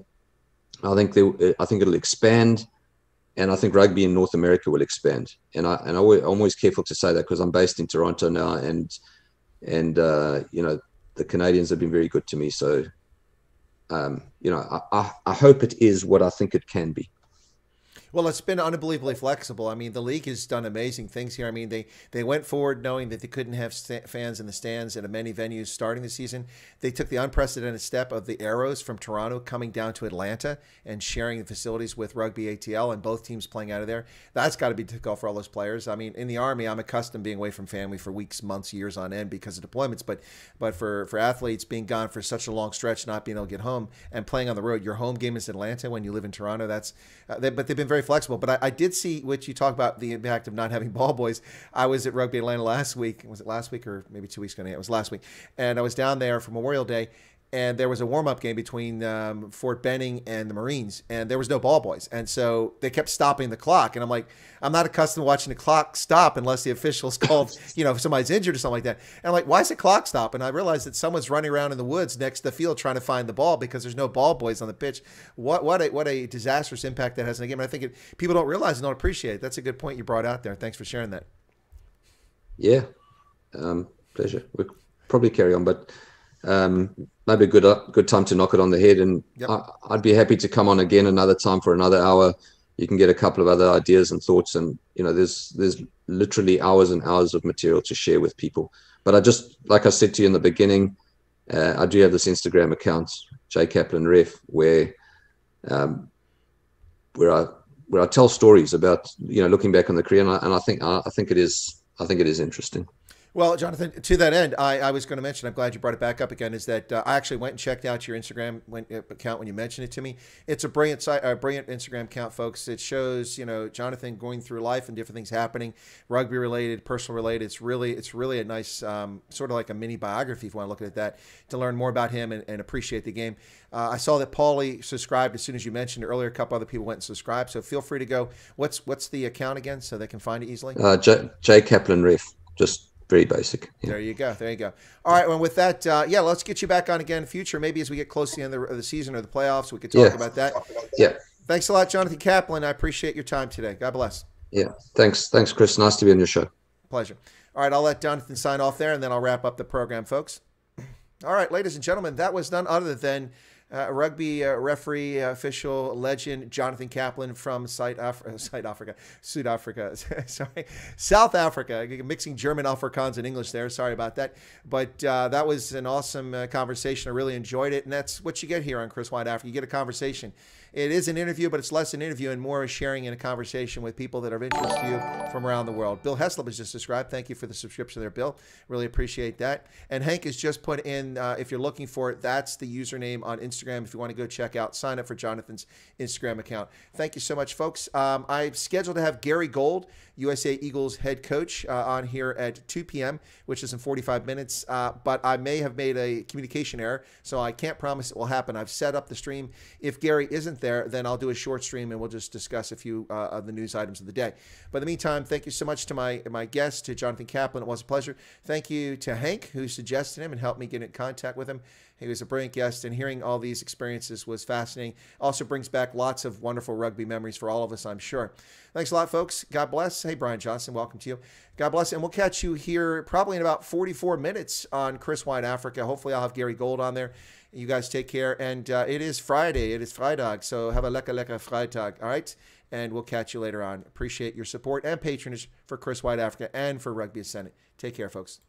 I think it'll expand, and I think rugby in North America will expand. And I'm always careful to say that, because I'm based in Toronto now, and the Canadians have been very good to me. So, I hope it is what I think it can be. Well, it's been unbelievably flexible. I mean, the league has done amazing things here. I mean, they went forward knowing that they couldn't have fans in the stands at many venues starting the season. They took the unprecedented step of the Arrows from Toronto coming down to Atlanta and sharing the facilities with Rugby ATL, and both teams playing out of there. That's got to be difficult for all those players. I mean, in the Army, I'm accustomed to being away from family for weeks, months, years on end because of deployments. But for athletes being gone for such a long stretch, not being able to get home and playing on the road, your home game is Atlanta when you live in Toronto. But they've been very flexible. But I did see what you talk about, the impact of not having ball boys. I was at Rugby Atlanta last week. Was it last week or maybe 2 weeks ago? It was last week. And I was down there for Memorial Day, and there was a warm-up game between Fort Benning and the Marines, and there was no ball boys. And so they kept stopping the clock. And I'm like, I'm not accustomed to watching the clock stop unless the officials called, if somebody's injured or something like that. And I'm like, why is the clock stop? And I realized that someone's running around in the woods next to the field trying to find the ball because there's no ball boys on the pitch. What a disastrous impact that has on the game. And I think people don't realize and don't appreciate it. That's a good point you brought out there. Thanks for sharing that. Yeah, pleasure. We'll probably carry on, but maybe a good time to knock it on the head. And yep. I'd be happy to come on again another time for another hour. You can get a couple of other ideas and thoughts, and there's literally hours and hours of material to share with people. But like I said to you in the beginning, I do have this Instagram account, J Kaplan Ref, where I tell stories about looking back on the career, and I think it is interesting. Well, Jonathan, to that end, I was going to mention, I'm glad you brought it back up again, is that I actually went and checked out your Instagram account when you mentioned it to me. It's a brilliant Instagram account, folks. It shows, Jonathan going through life and different things happening, rugby related, personal related. It's really a nice, sort of like a mini biography, if you want to look at it that, to learn more about him and appreciate the game. I saw that Paulie subscribed as soon as you mentioned it earlier. A couple other people went and subscribed, so feel free to go. What's the account again so they can find it easily? J Kaplan Ref, just very basic. Yeah. There you go. All right. Well, with that, let's get you back on again in the future. Maybe as we get close to the end of the season or the playoffs, we could talk about that. Yeah. Thanks a lot, Jonathan Kaplan. I appreciate your time today. God bless. Yeah. Thanks, Chris. Nice to be on your show. Pleasure. All right. I'll let Jonathan sign off there, and then I'll wrap up the program, folks. All right, ladies and gentlemen, that was none other than rugby referee, official legend, Jonathan Kaplan from South Africa. South Africa, mixing German Afrikaans and English there. Sorry about that. But that was an awesome conversation. I really enjoyed it. And that's what you get here on Chris White Africa. You get a conversation. It is an interview, but it's less an interview and more a sharing and a conversation with people that are of interest to you from around the world. Bill Heslop has just subscribed. Thank you for the subscription there, Bill. Really appreciate that. And Hank has just put in, if you're looking for it, that's the username on Instagram. If you want to go check out, sign up for Jonathan's Instagram account. Thank you so much, folks. I'm scheduled to have Gary Gold, USA Eagles head coach, on here at 2 p.m., which is in 45 minutes. But I may have made a communication error, so I can't promise it will happen. I've set up the stream. If Gary isn't there, then I'll do a short stream and we'll just discuss a few of the news items of the day. But in the meantime, thank you so much to my guest, to Jonathan Kaplan. It was a pleasure. Thank you to Hank, who suggested him and helped me get in contact with him. He was a brilliant guest, and hearing all these experiences was fascinating. Also brings back lots of wonderful rugby memories for all of us, I'm sure. Thanks a lot, folks. God bless. Hey, Brian Johnson, welcome to you. God bless, and we'll catch you here probably in about 44 minutes on Chris White Africa. Hopefully I'll have Gary Gold on there. You guys take care, and it is Friday. It is Freitag, so have a lekker Freitag, all right? And we'll catch you later on. Appreciate your support and patronage for Chris White Africa and for Rugby Ascendant. Take care, folks.